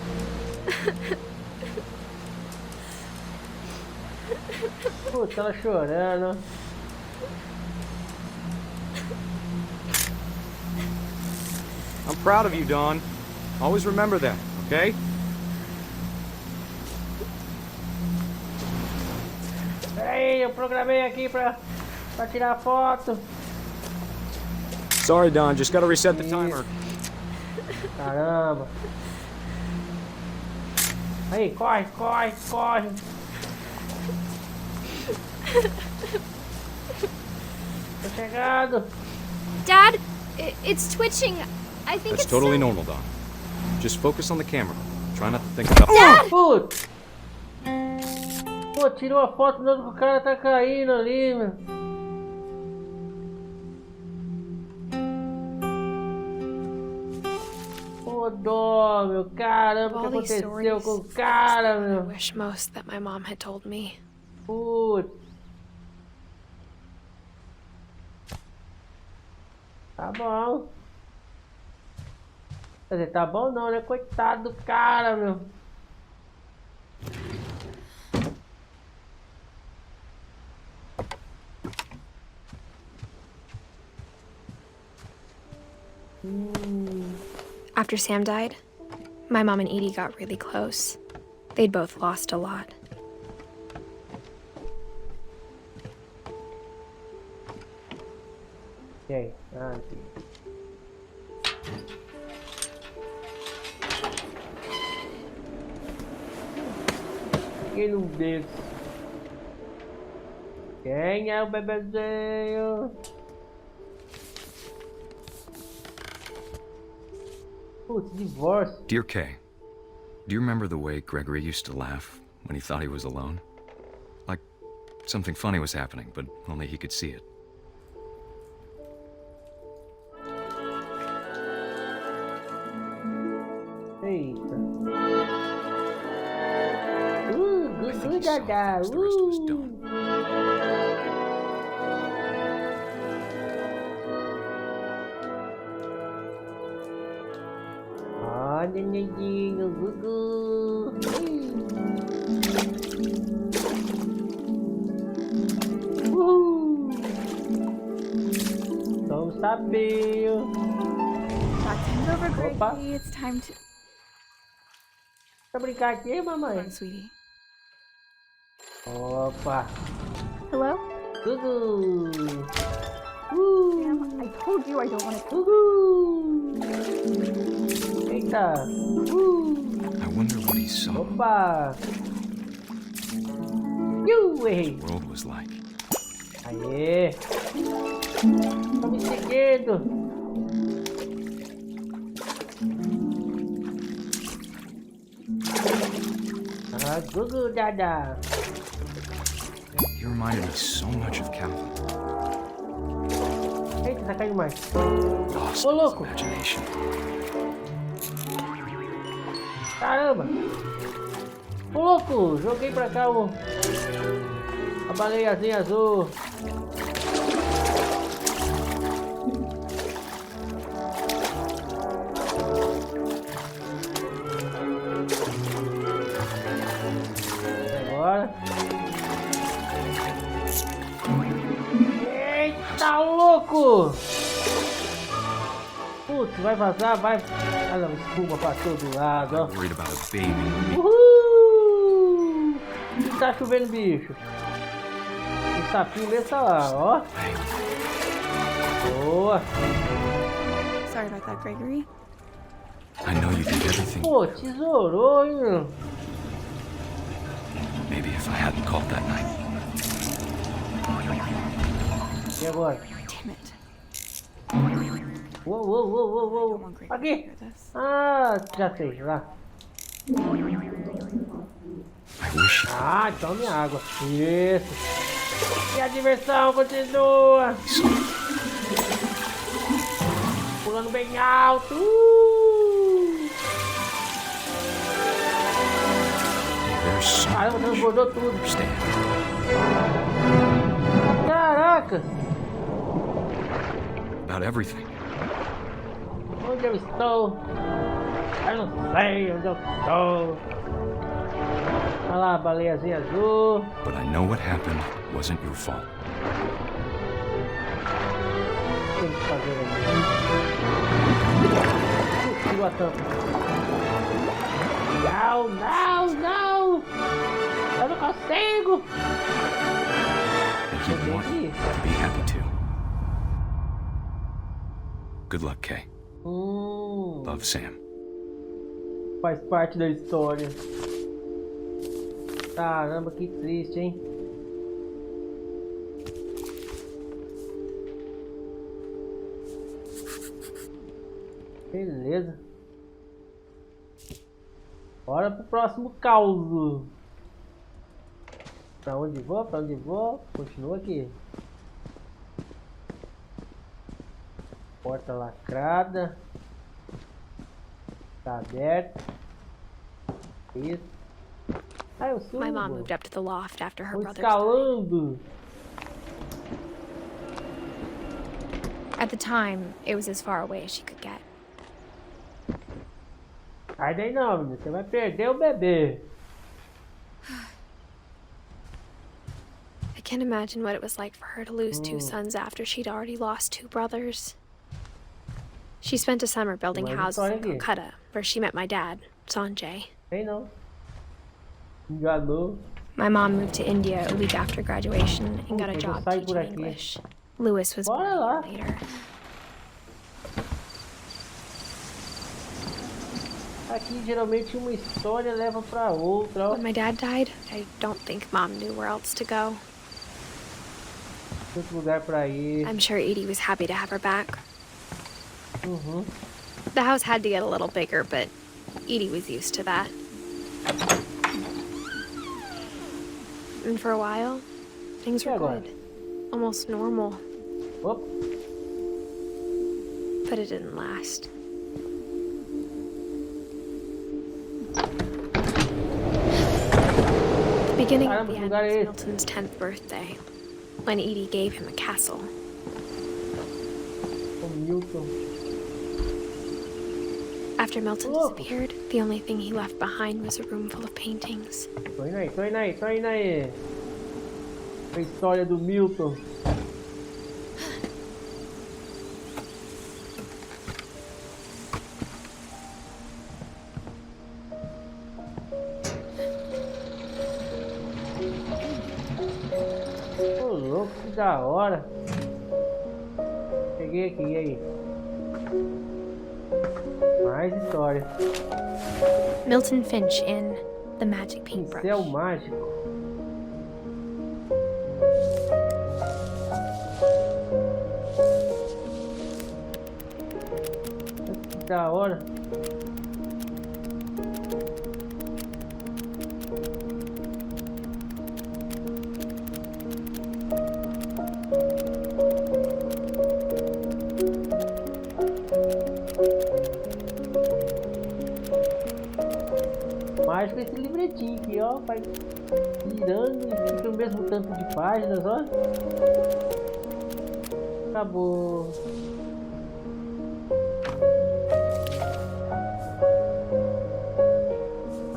Putz, ela chorando. I'm proud of you, Dawn. Always remember that, okay? Peraí, eu programei aqui pra tirar foto. Sorry, Dawn. Just gotta reset the timer. Caramba. Aí, corre, corre, corre. Tô chegando. Dad, it's twitching. I think That's it's totally silly. normal, Dawn. Just focus on the camera. Try not to think about... Putz. Pô, tirou a foto do que o cara tá caindo ali, meu. Pô, dó, meu. Caramba, o que All these aconteceu stories, com o cara, I meu? wish most that my mom had told me. Putz. Tá bom. Quer dizer, tá bom não, né? Coitado do cara, meu. After Sam died, my mom and Edie got really close. They'd both lost a lot. E aí? Ah, sim. Fiquei num desses. Quem é o bebezinho? Putz, divórcio. Dear Kay, do you remember the way Gregory used to laugh when he thought he was alone? Like something funny was happening, but only he could see it. Eita. I think he saw it as the rest was done. Ah, nenenzinho, Gugu. Vamos saber. That's over, Gregory. Opa. It's time to... Tá brincar aqui, mamãe? Come on, sweetie. Opa. Hello? Gugu. Sam, I told you I don't want to... Gugu. Eita. I wonder what he saw. Opa. Errei. The world was like. Aê. Tá me seguindo. Ah, Gugu Dada. He reminded me so much of Calvin. Eita, tá caindo mais. Lost Ô, in his louco. imagination. Caramba. Ô, louco. Joguei pra cá a baleiazinha azul. Agora. Eita, louco! Putz, vai vazar, vai. Olha, espuma pra todo lado, ó. Worried about a baby. Uhul! E tá chovendo, bicho. O sapinho desse tá lá, ó. Boa. Sorry about that, Gregory. I know you did everything. Pô, tesourou, hein, meu? Maybe if I hadn't called that night. E agora? Damn it. Uou, uou, uou, uou, uou. Aqui! Ah, já sei, lá. I wish Ah, tome água. Isso. E a diversão continua. Pulando bem alto. there's so Caramba, transbordou tudo. understand. Caraca. About everything. Onde eu estou? Eu não sei onde eu estou. Olha lá, a baleiazinha azul. But I know what happened wasn't your fault. Tem que fazer aqui. Tirou a tampa. Não, não, não! Eu não consigo! And you want to be happy too. Good luck, Kay. Love, Sam. Faz parte da história. Caramba, que triste, hein? Beleza. Bora pro próximo caos. Pra onde vou? Pra onde vou? Continua aqui. Porta lacrada. Tá aberto. Isso. Ah, eu subo. My mom moved up to the loft after her brother escalando. At the time, it was as far away as she could get. Sai daí não, menina. Você vai perder o bebê. I can't imagine what it was like for her to lose 2 sons after she'd already lost 2 brothers. She spent a summer building houses in Calcutta, where she met my dad, Sanjay. Sei não. Enganou. My mom moved to India a week after graduation and got a job teaching English. Lewis was born a year later. Aqui geralmente uma história leva pra outra. When my dad died, I don't think Mom knew where else to go. Outro lugar pra ir. I'm sure Edie was happy to have her back. The house had to get a little bigger, but Edie was used to that. And for a while, things were good. Almost normal. Whoop. But it didn't last. The beginning of the end was Milton's 10th birthday, when Edie gave him a castle. After Milton disappeared, the only thing he left behind was a room full of paintings. Tô indo aí. A história do Milton. Ô louco, que da hora. Peguei aqui, e aí? Mais história. Milton Finch in The Magic Paintbrush. Pincel mágico. Que da hora. Mágico esse livretinho aqui, ó, vai virando e fica o mesmo tanto de páginas, ó. Acabou.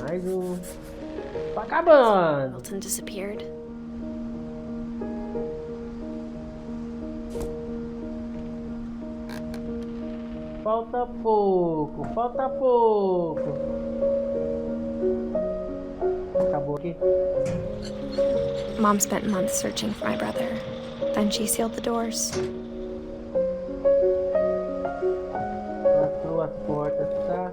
Mais um. Tá acabando. Milton disappeared. Falta pouco, falta pouco. Acabou aqui. Mom spent months searching for my brother. Then she sealed the doors. Abriu as portas, tá?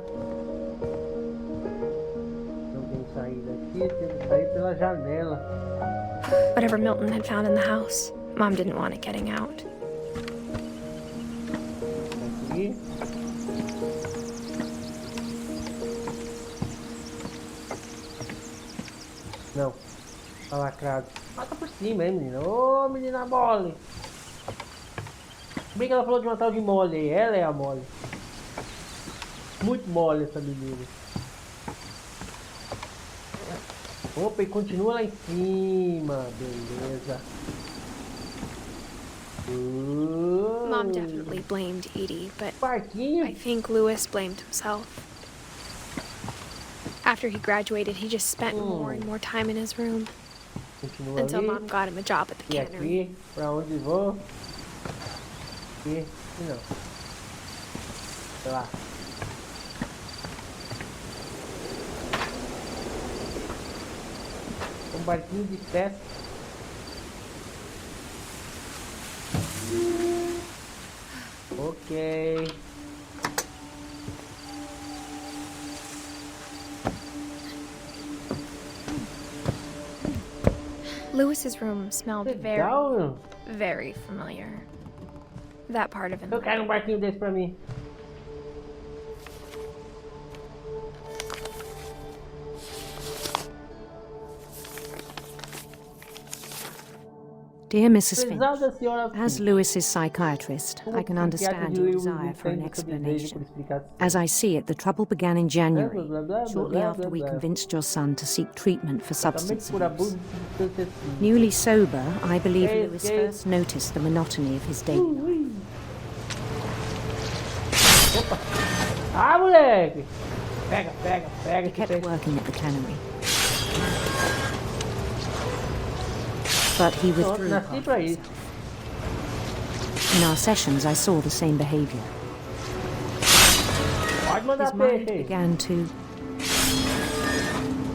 Não tem saída aqui, tem que sair pela janela. Whatever Milton had found in the house, Mom didn't want it getting out. Aqui. Não, tá lacrado. Mata por cima, hein, menina? Ô, menina mole! Bem que ela falou de uma tal de mole aí. Ela é a mole. Muito mole essa menina. Opa, e continua lá em cima. Beleza. Mom definitely blamed Edie, but Parquinho. I think Lewis blamed himself. After he graduated, he just spent more and more time in his room. Continua Until ali. Mom got him a job at the E cannery. aqui, pra onde vou? Aqui, não. Sei lá. Um barquinho de pesca. Ok. Lewis's room smelled Legal, very familiar. That part of him. Eu quero um barquinho desse pra mim. Dear Mrs. Finch, Prezada senhora as Finch, Lewis's psychiatrist, I can understand your desire for an explanation. As I see it, the trouble began in January, shortly after we convinced your son to seek treatment for substance abuse. Newly sober, I believe Lewis first noticed the monotony of his daily life. Opa! Ah, moleque! Pega, pega, pega. He kept working at the cannery. But he withdrew. Nasci pra isso. In our sessions, I saw the same behavior. Pode mandar His mind peixe aí. began to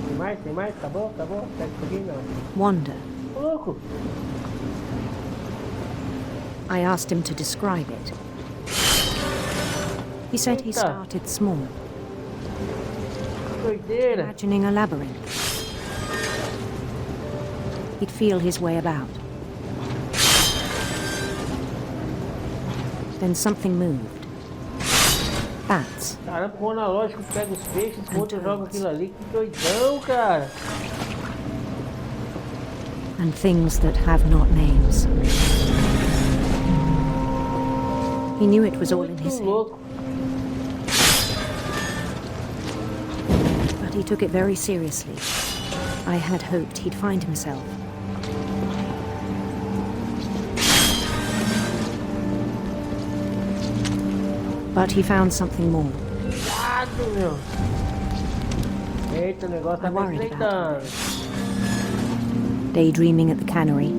Tem mais? Tem mais? Acabou? Acabou? Pega isso aqui, não. wander. Ô, louco! I asked him to describe it. He said he started small, Doideira! imagining a labyrinth. He'd feel his way about. Then something moved. Bats. Caramba, o analógico pega os peixes, o outro joga aquilo ali. Que doidão, cara! And things that have not names. He knew it was all in his head, Louco! but he took it very seriously. I had hoped he'd find himself. But he found something more. Cuidado, meu! Eita, o negócio tá me estreitando. Daydreaming at the cannery,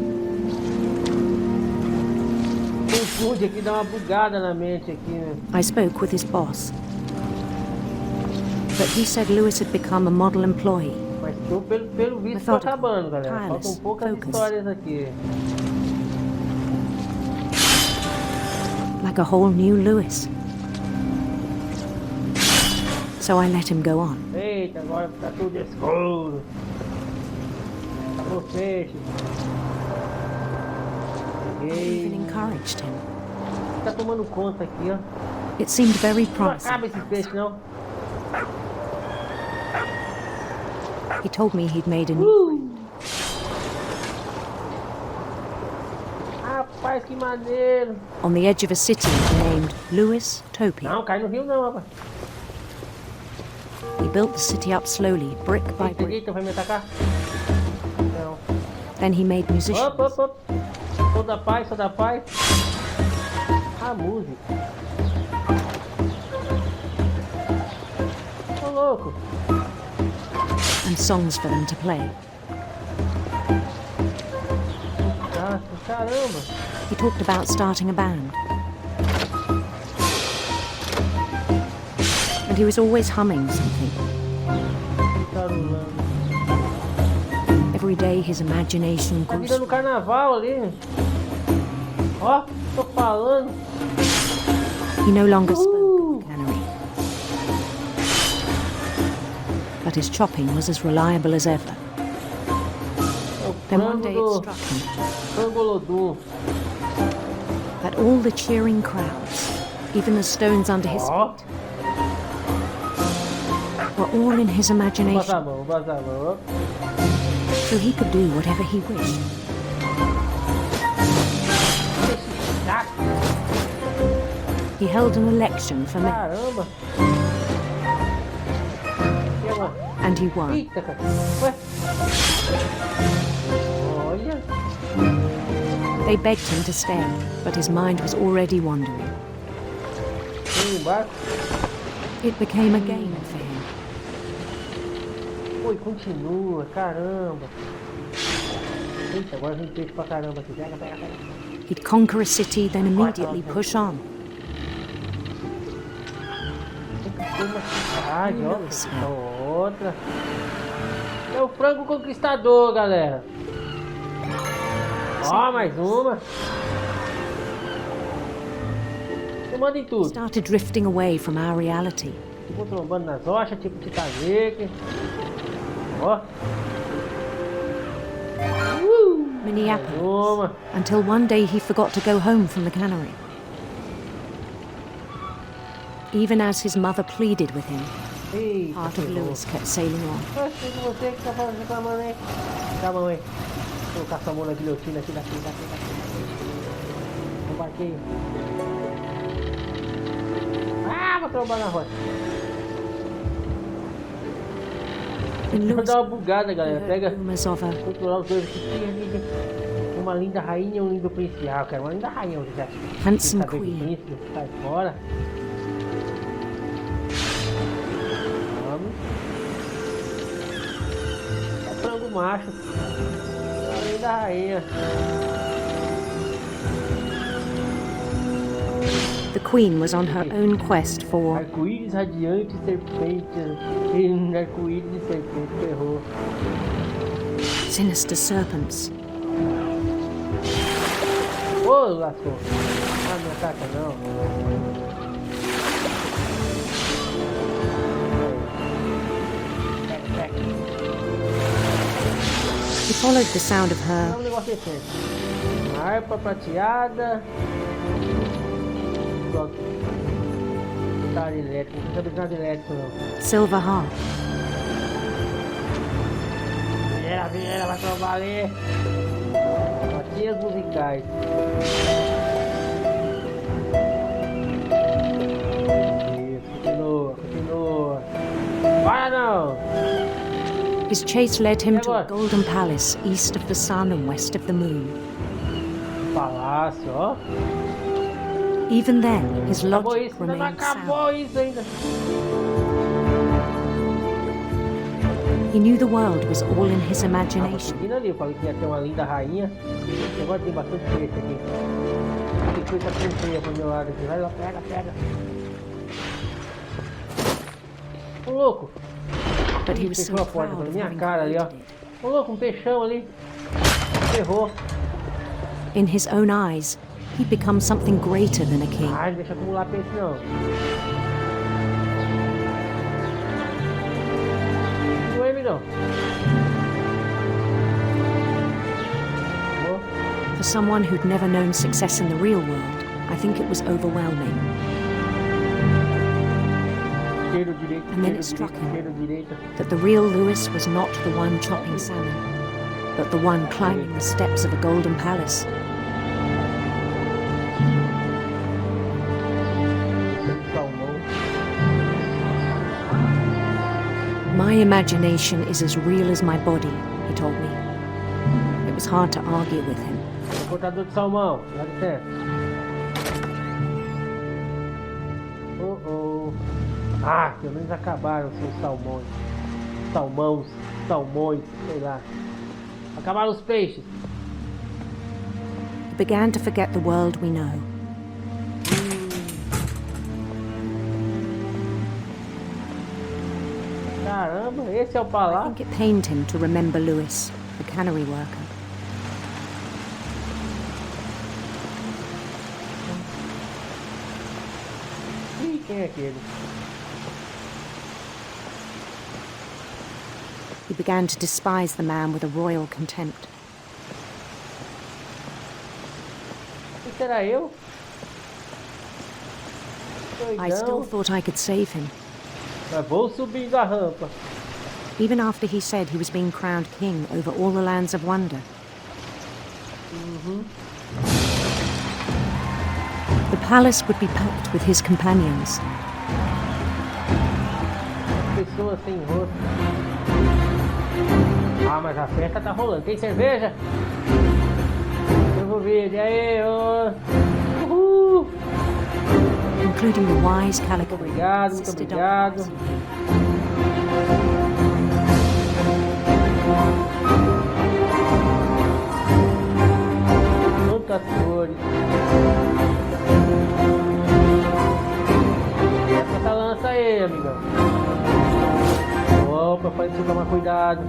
Confunde aqui, dá uma bugada na mente aqui, né? I spoke with his boss. But he said Lewis had become a model employee. Mas pelo visto tô acabando, galera. Faltam poucas histórias aqui. Like a whole new Lewis. So I let him go on. Eita, agora tá tudo escuro. Acabou o peixe. I even encouraged him. Tá tomando conta aqui, ó. It seemed very Não promising. acaba esse peixe, não. He told me he'd made a new Rapaz, que maneiro. on the edge of a city named Lewis Topia. Não, cai no rio não, rapaz. He built the city up slowly, brick by brick. Eita, vai me atacar? Não. Then he made musicians. Op, op, op. Sou da paz, sou da paz. A música. Ô, louco. And songs for them to play. Nossa, caramba. He talked about starting a band. And he was always humming something. Caramba. Every day his imagination Tá grew. virando carnaval ali. Ó, tô falando. He no longer spoke at the cannery. But his chopping was as reliable as ever. Then one day it struck him Frango that all the cheering crowds, even the stones under his feet, were all in his imagination, so he could do whatever he wished. He held an election for mayor, Caramba. and he won. Eita, cara. Ué. Olha. They begged him to stay, but his mind was already wandering. Tem embaixo. It became a game for him. Oi, continua, caramba. Eita, agora vem peixe pra caramba aqui. Pega, pega, pega. He'd conquer a city, then immediately push on. Outra. É o frango conquistador, galera. Ó, mais uma. Você manda em tudo. Started drifting away from our reality. Ficou trombando nas rochas, tipo Titanic. Ó. Minneapolis. Until one day he forgot to go home from the cannery. Even as his mother pleaded with him, part of Lewis kept sailing on. Você que tá falando com a mãe. Tá, mãe. Vou colocar sua mão na guilhotina aqui, daqui. Embarquei. Ah, vou trombar na rocha. Vou dar uma bugada, galera. Pega, controlar os dois aqui. Uma linda rainha e um lindo príncipe. Ah, eu quero uma linda rainha, já. Handsome queen. Príncipe, sai fora. Vamos. É frango macho. Uma linda rainha. The queen was on her own quest for arco-íris radiante e serpente. Arco-íris e serpente, ferrou. Sinister serpents. Ô, lascou. Ah, não ataca não. He followed the sound of her. É um negócio decente. Uma harpa prateada. Guitarra elétrica, não precisa de nada elétrico não. Silver harp. Vieira, vai trombar ali. Notinhas musicais. Isso, continua. Para não! His chase led him to a golden palace east of the sun and west of the moon. Palácio, ó. Even then, his logic não remained acabou sound. isso ainda. He knew the world was all in his imagination. Ali, eu falei que ia ter uma linda rainha. Agora tem bastante peixe aqui. Tem coisa feia pro meu lado aqui. Vai lá, pega. Ô louco! But he was so Fechou a porta proud na of minha having cara ali, ó. created it. Ô louco, um peixão ali. Ferrou. In his own eyes, he'd become something greater than a king. Ai, não deixa acumular peixe não. Não é, não. For someone who'd never known success in the real world, I think it was overwhelming. And then it struck him that the real Lewis was not the one chopping salmon, but the one climbing the steps of a golden palace. My imagination is as real as my body, he told me. It was hard to argue with him. Cortador de salmão, dá licença. Ah, pelo menos acabaram os seus salmões. Salmões, sei lá. Acabaram os peixes. He began to forget the world we know. Caramba, esse é o I palácio. think it pained him to remember Lewis, the cannery worker. Ih, quem é aquele? He began to despise the man with a royal contempt. Esse era eu? I still thought I could save him. Mas vou subindo a rampa. Even after he said he was being crowned king over all the lands of wonder. The palace would be packed with his companions. Pessoas sem rosto. Ah, mas a festa tá rolando. Tem cerveja? Eu vou ver. E aí, ô. Uhul! Including the wise calico. Muito obrigado. atores. Essa lança aí, amigão. Opa, pode tomar cuidado.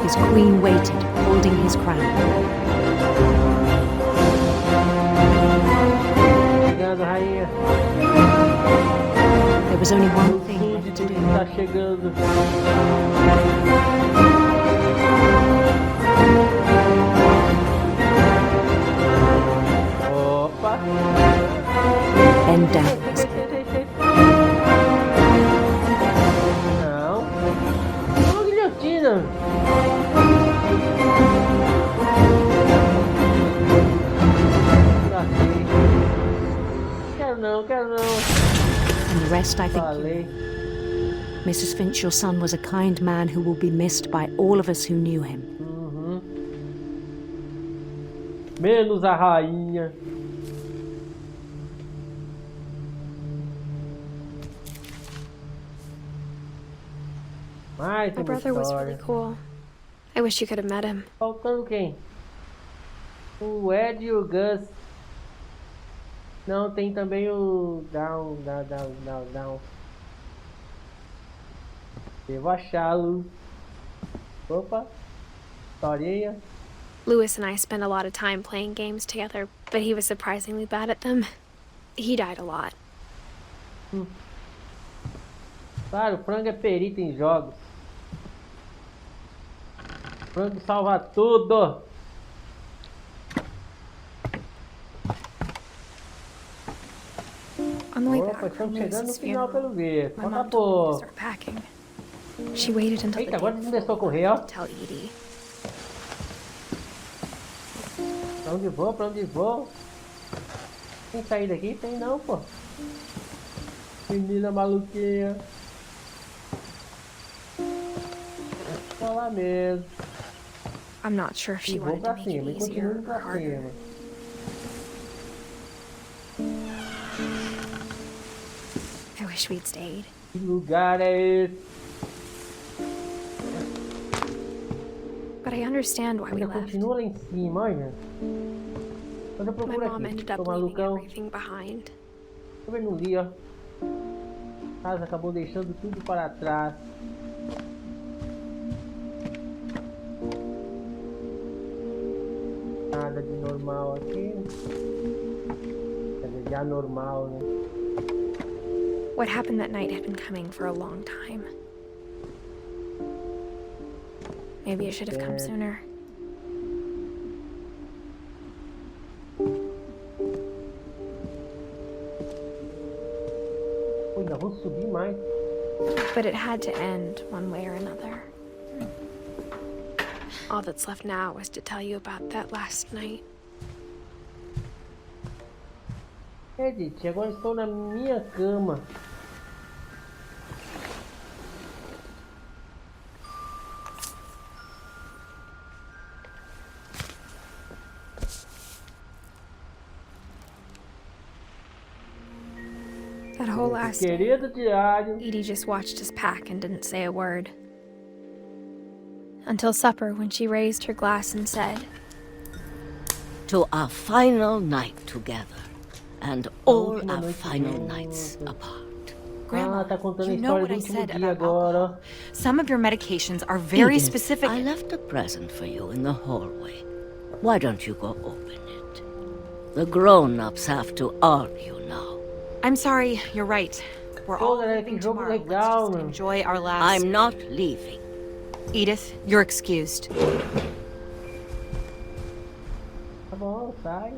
His queen waited, holding his crown. Chegando, rainha. There was only one thing left to do. Tá chegando. Opa. Bend down. Não. Uma guilhotina. Quero não. And the rest I think you know. Mrs. Finch, your son was a kind man who will be missed by all of us who knew him. Menos a rainha. My brother was really cool. I wish you could have met him. Faltando quem? O Ed e o Gus. Não, tem também o Down. Devo achá-lo. Opa. Historinha. Lewis and I spent a lot of time playing games together, but he was surprisingly bad at them. He died a lot. Claro, o Frango é perito em jogos. Frango salva tudo. On the way Opa, back from estamos chegando no Lewis's final pelo funeral, ver. my Falta mom told me to pouco. start packing. She waited until Eita, the agora day começou a before correr, ó. to tell Edie. Pra onde vou? Tem saída aqui? Tem não, pô. Menina maluquinha. Tá lá mesmo. I'm not sure if she E vou wanted to pra make it cima, e easier continuo or pra harder. cima. I wish we'd stayed. Que lugar é esse? But I understand why we Ainda left. continua lá em cima, olha. Quando eu My procuro mom aqui, ended up tô leaving malucão. everything behind. Tô vendo ali, ó. A casa acabou deixando tudo para trás. Nada de normal aqui. Quer dizer, de anormal, né? What happened that night had been coming for a long time. Maybe it should have come sooner. Pô, ainda vou subir mais. But it had to end one way or another. All that's left now is to tell you about that last night. Edith, agora estou na minha cama. That whole last day, Querido diário. Edie just watched us pack and didn't say a word. Until supper, when she raised her glass and said, "To our final night together, and all our final nights apart." Grandma, tá contando a you know história what do I último said dia about agora. alcohol. Some of your medications are very Edith, specific. I left a present for you in the hallway. Why don't you go open it? The grown-ups have to argue now. I'm sorry, you're right. We're all leaving tomorrow. Let's just enjoy our last... I'm not leaving. Edith, you're excused. Tá bom, sai.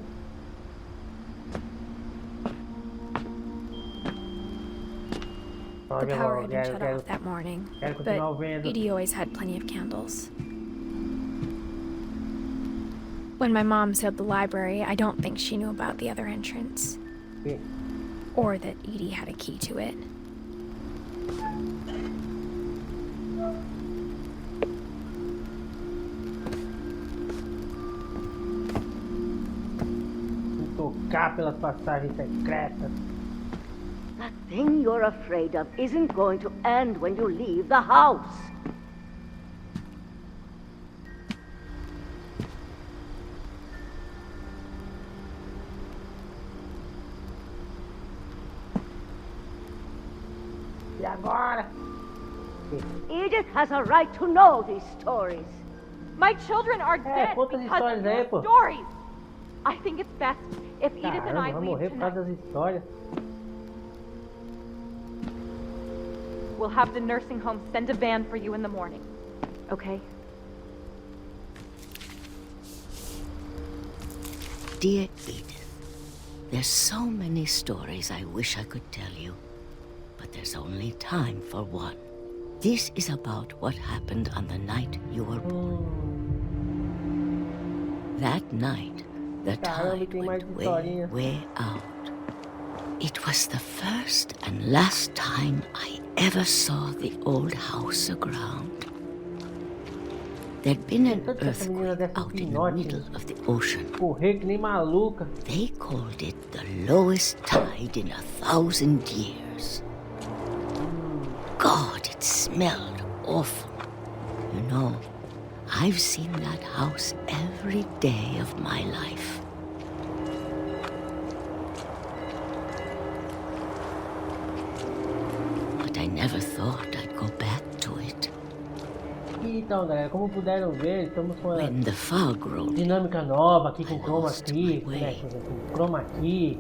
the power had been shut off that morning, but Edie always had plenty of candles. When my mom sealed the library, I don't think she knew about the other entrance. Or that Edie had a key to it. Tocar pelas passagens secretas. That thing you're afraid of isn't going to end when you leave the house. agora? Edith has a right to know these stories. My children are dead conta as because of histórias aí, your pô. stories. I think it's best if Edith and Caramba, I vai leave morrer por tonight. causa das histórias. We'll have the nursing home send a van for you in the morning. Okay? Dear Edith, there's so many stories I wish I could tell you, but there's only time for one. This is about what happened on the night you were born. That night, the tide went way, way out. It was the first and last time I ever saw the old house aground. There'd been an earthquake out in the middle of the ocean. They called it the lowest tide in 1,000 years. God, it smelled awful. You know, I've seen that house every day of my life. But I never thought I'd go back to it. Então, galera, como puderam ver, estamos com a When the fog rolled, dinâmica nova aqui com chroma key, né? Com chroma key,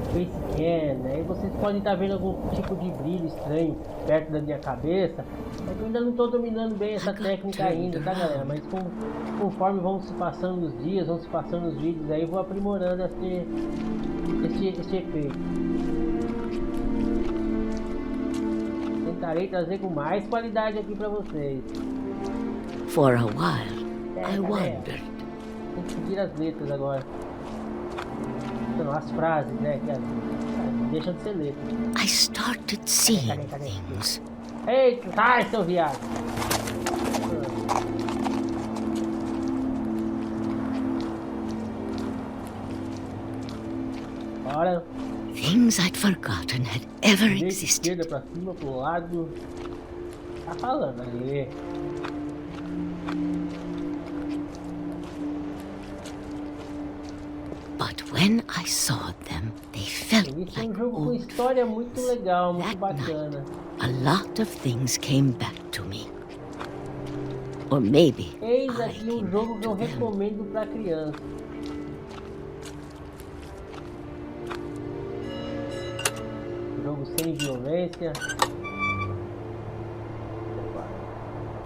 facecam, né? E vocês podem estar vendo algum tipo de brilho estranho perto da minha cabeça. Mas eu ainda não estou dominando bem essa técnica ainda, tá, galera? Mas conforme vão se passando os dias, vão se passando os vídeos aí, eu vou aprimorando este efeito. Tentarei trazer com mais qualidade aqui para vocês. For a while, I wondered. Tem que seguir as letras agora. Então, as frases, né? Que deixam de ser letras. I started seeing things. Eita, sai, seu viado! Bora. Things I'd forgotten had ever existed. Esquerda pra cima, pro lado. Tá falando ali. But when I saw them, they felt Isso é like jogo com old história muito legal, muito That bacana. A lot of things came back to me. Or maybe Eis aqui um jogo que eu recomendo pra criança. Jogo sem violência.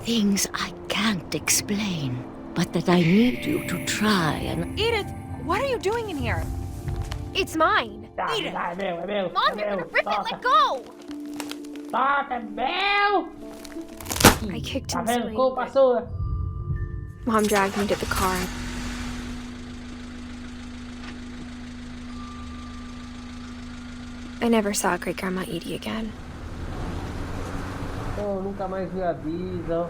things I can't explain, but that I need you to try and... Edith, what are you doing in here? It's mine. Edith! Mom, you're gonna rip it. Let go! Toca, é meu! I kicked Tá him vendo? sleep. Culpa sua. Mom dragged me to the car. I never saw Great Grandma Edie again. Oh, nunca mais vi a Bisa.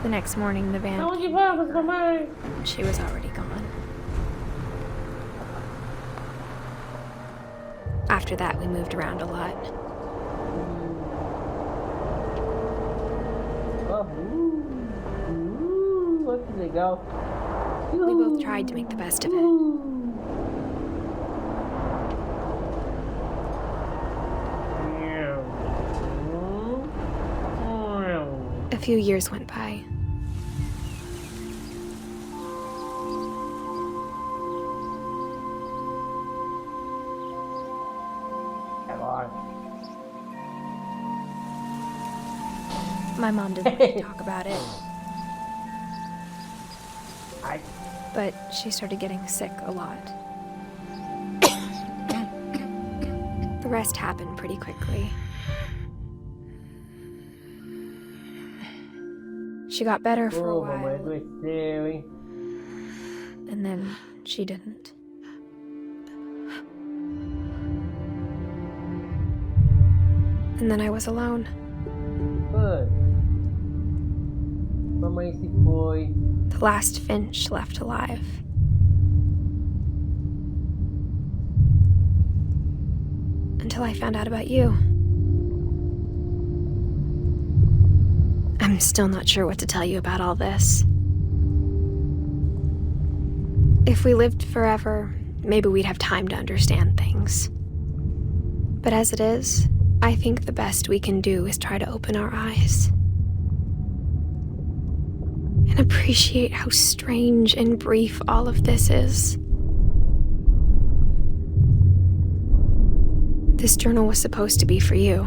The next morning, the van. Aonde vamos, mamãe? She was already gone. After that, we moved around a lot. Olha que legal. We both tried to make the best of it. A few years went by. My mom didn't like to talk about it. But she started getting sick a lot. The rest happened pretty quickly. She got better for a while, and then she didn't. And then I was alone. Mamãe se foi. The last Finch left alive. Until I found out about you. I'm still not sure what to tell you about all this. If we lived forever, maybe we'd have time to understand things. But as it is, I think the best we can do is try to open our eyes and appreciate how strange and brief all of this is. This journal was supposed to be for you.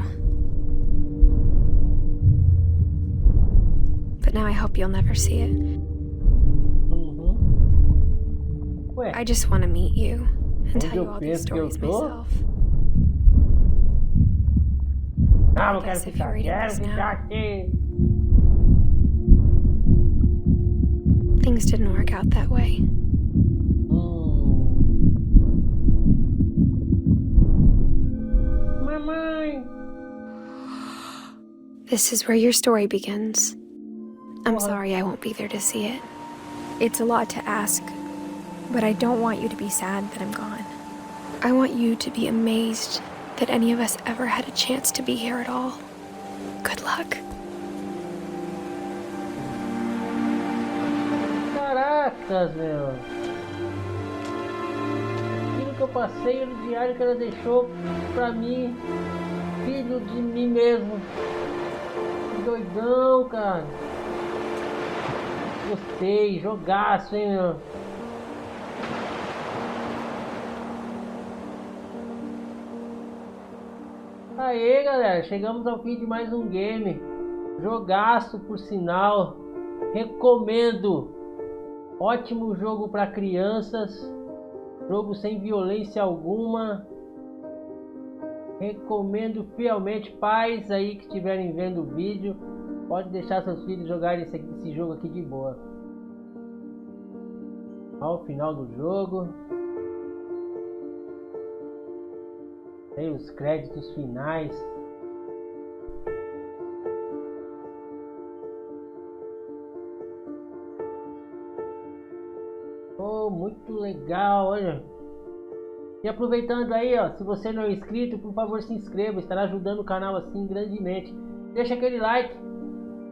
But now I hope you'll never see it. I just want to meet you and tell you all these stories myself. Não, quero ficar aqui. Things didn't work out that way. Mamãe. This is where your story begins. I'm sorry I won't be there to see it. It's a lot to ask, but I don't want you to be sad that I'm gone. I want you to be amazed that any of us ever had a chance to be here at all. Good luck. Caracas, meu. Aquilo que eu passei no diário que ela deixou pra mim, filho de mim mesmo. Que doidão, cara. Gostei, jogaço, hein, meu. Aê, galera, chegamos ao fim de mais um game. Jogaço, por sinal. Recomendo. Ótimo jogo para crianças. Jogo sem violência alguma. Recomendo fielmente. Pais aí que estiverem vendo o vídeo, pode deixar seus filhos jogarem esse jogo aqui de boa. Ao final do jogo tem os créditos finais. Oh, muito legal, olha. E aproveitando aí, ó, se você não é inscrito, por favor se inscreva, estará ajudando o canal assim grandemente. Deixa aquele like,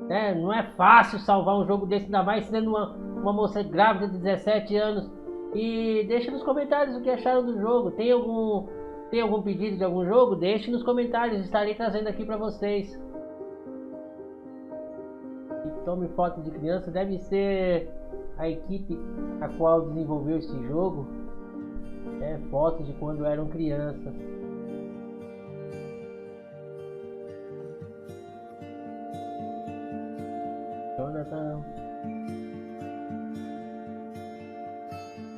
né? Não é fácil salvar um jogo desse, ainda mais sendo uma moça grávida de 17 anos. E deixa nos comentários o que acharam do jogo. Tem algum pedido de algum jogo? Deixe nos comentários, estarei trazendo aqui para vocês. E tome foto de criança, deve ser a equipe a qual desenvolveu esse jogo. Fotos de quando eram crianças. Jonathan.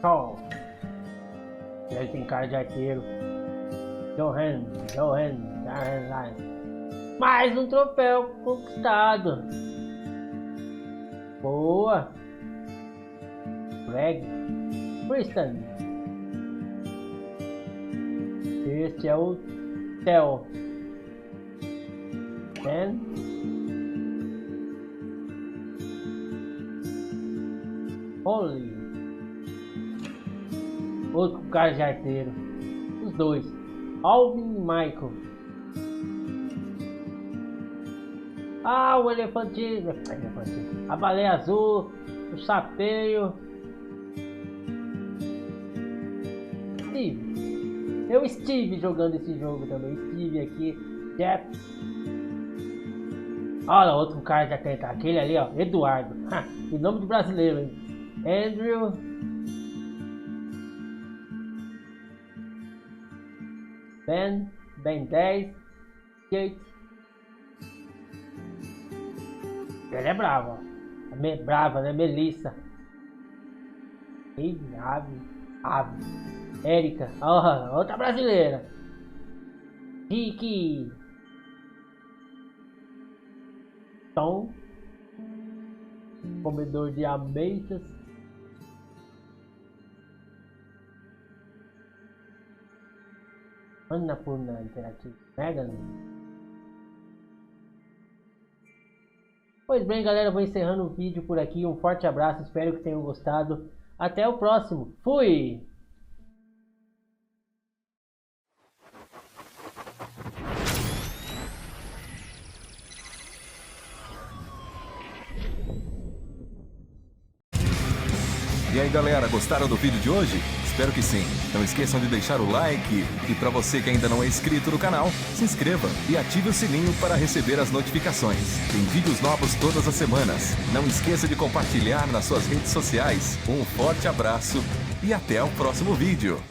Oh. Ele tem cara de arqueiro. Johan. Mais um troféu conquistado. Boa. Greg. Tristan. Este é o Theo. Ben. Holly. Outro cara de arteiro. Os dois. Alvin e Michael. Ah, o elefantinho. A baleia azul. O sapeio. Steve. Eu estive jogando esse jogo também. Estive aqui. Jeff. Olha, outro cara de atenta. Aquele ali, ó. Eduardo. O nome de brasileiro, hein? Andrew. Ben 10. Kate. Ela é brava, ó. Brava, né? Melissa. Ave. Érica. Oh, outra brasileira. Ricky. Tom. Comedor de ameixas. Annapurna interativa. Megan. Pois bem, galera, vou encerrando o vídeo por aqui. Um forte abraço, espero que tenham gostado. Até o próximo. Fui! E aí, galera, gostaram do vídeo de hoje? espero que sim. Não esqueçam de deixar o like e para você que ainda não é inscrito no canal, se inscreva e ative o sininho para receber as notificações. Tem vídeos novos todas as semanas. Não esqueça de compartilhar nas suas redes sociais. Um forte abraço e até o próximo vídeo.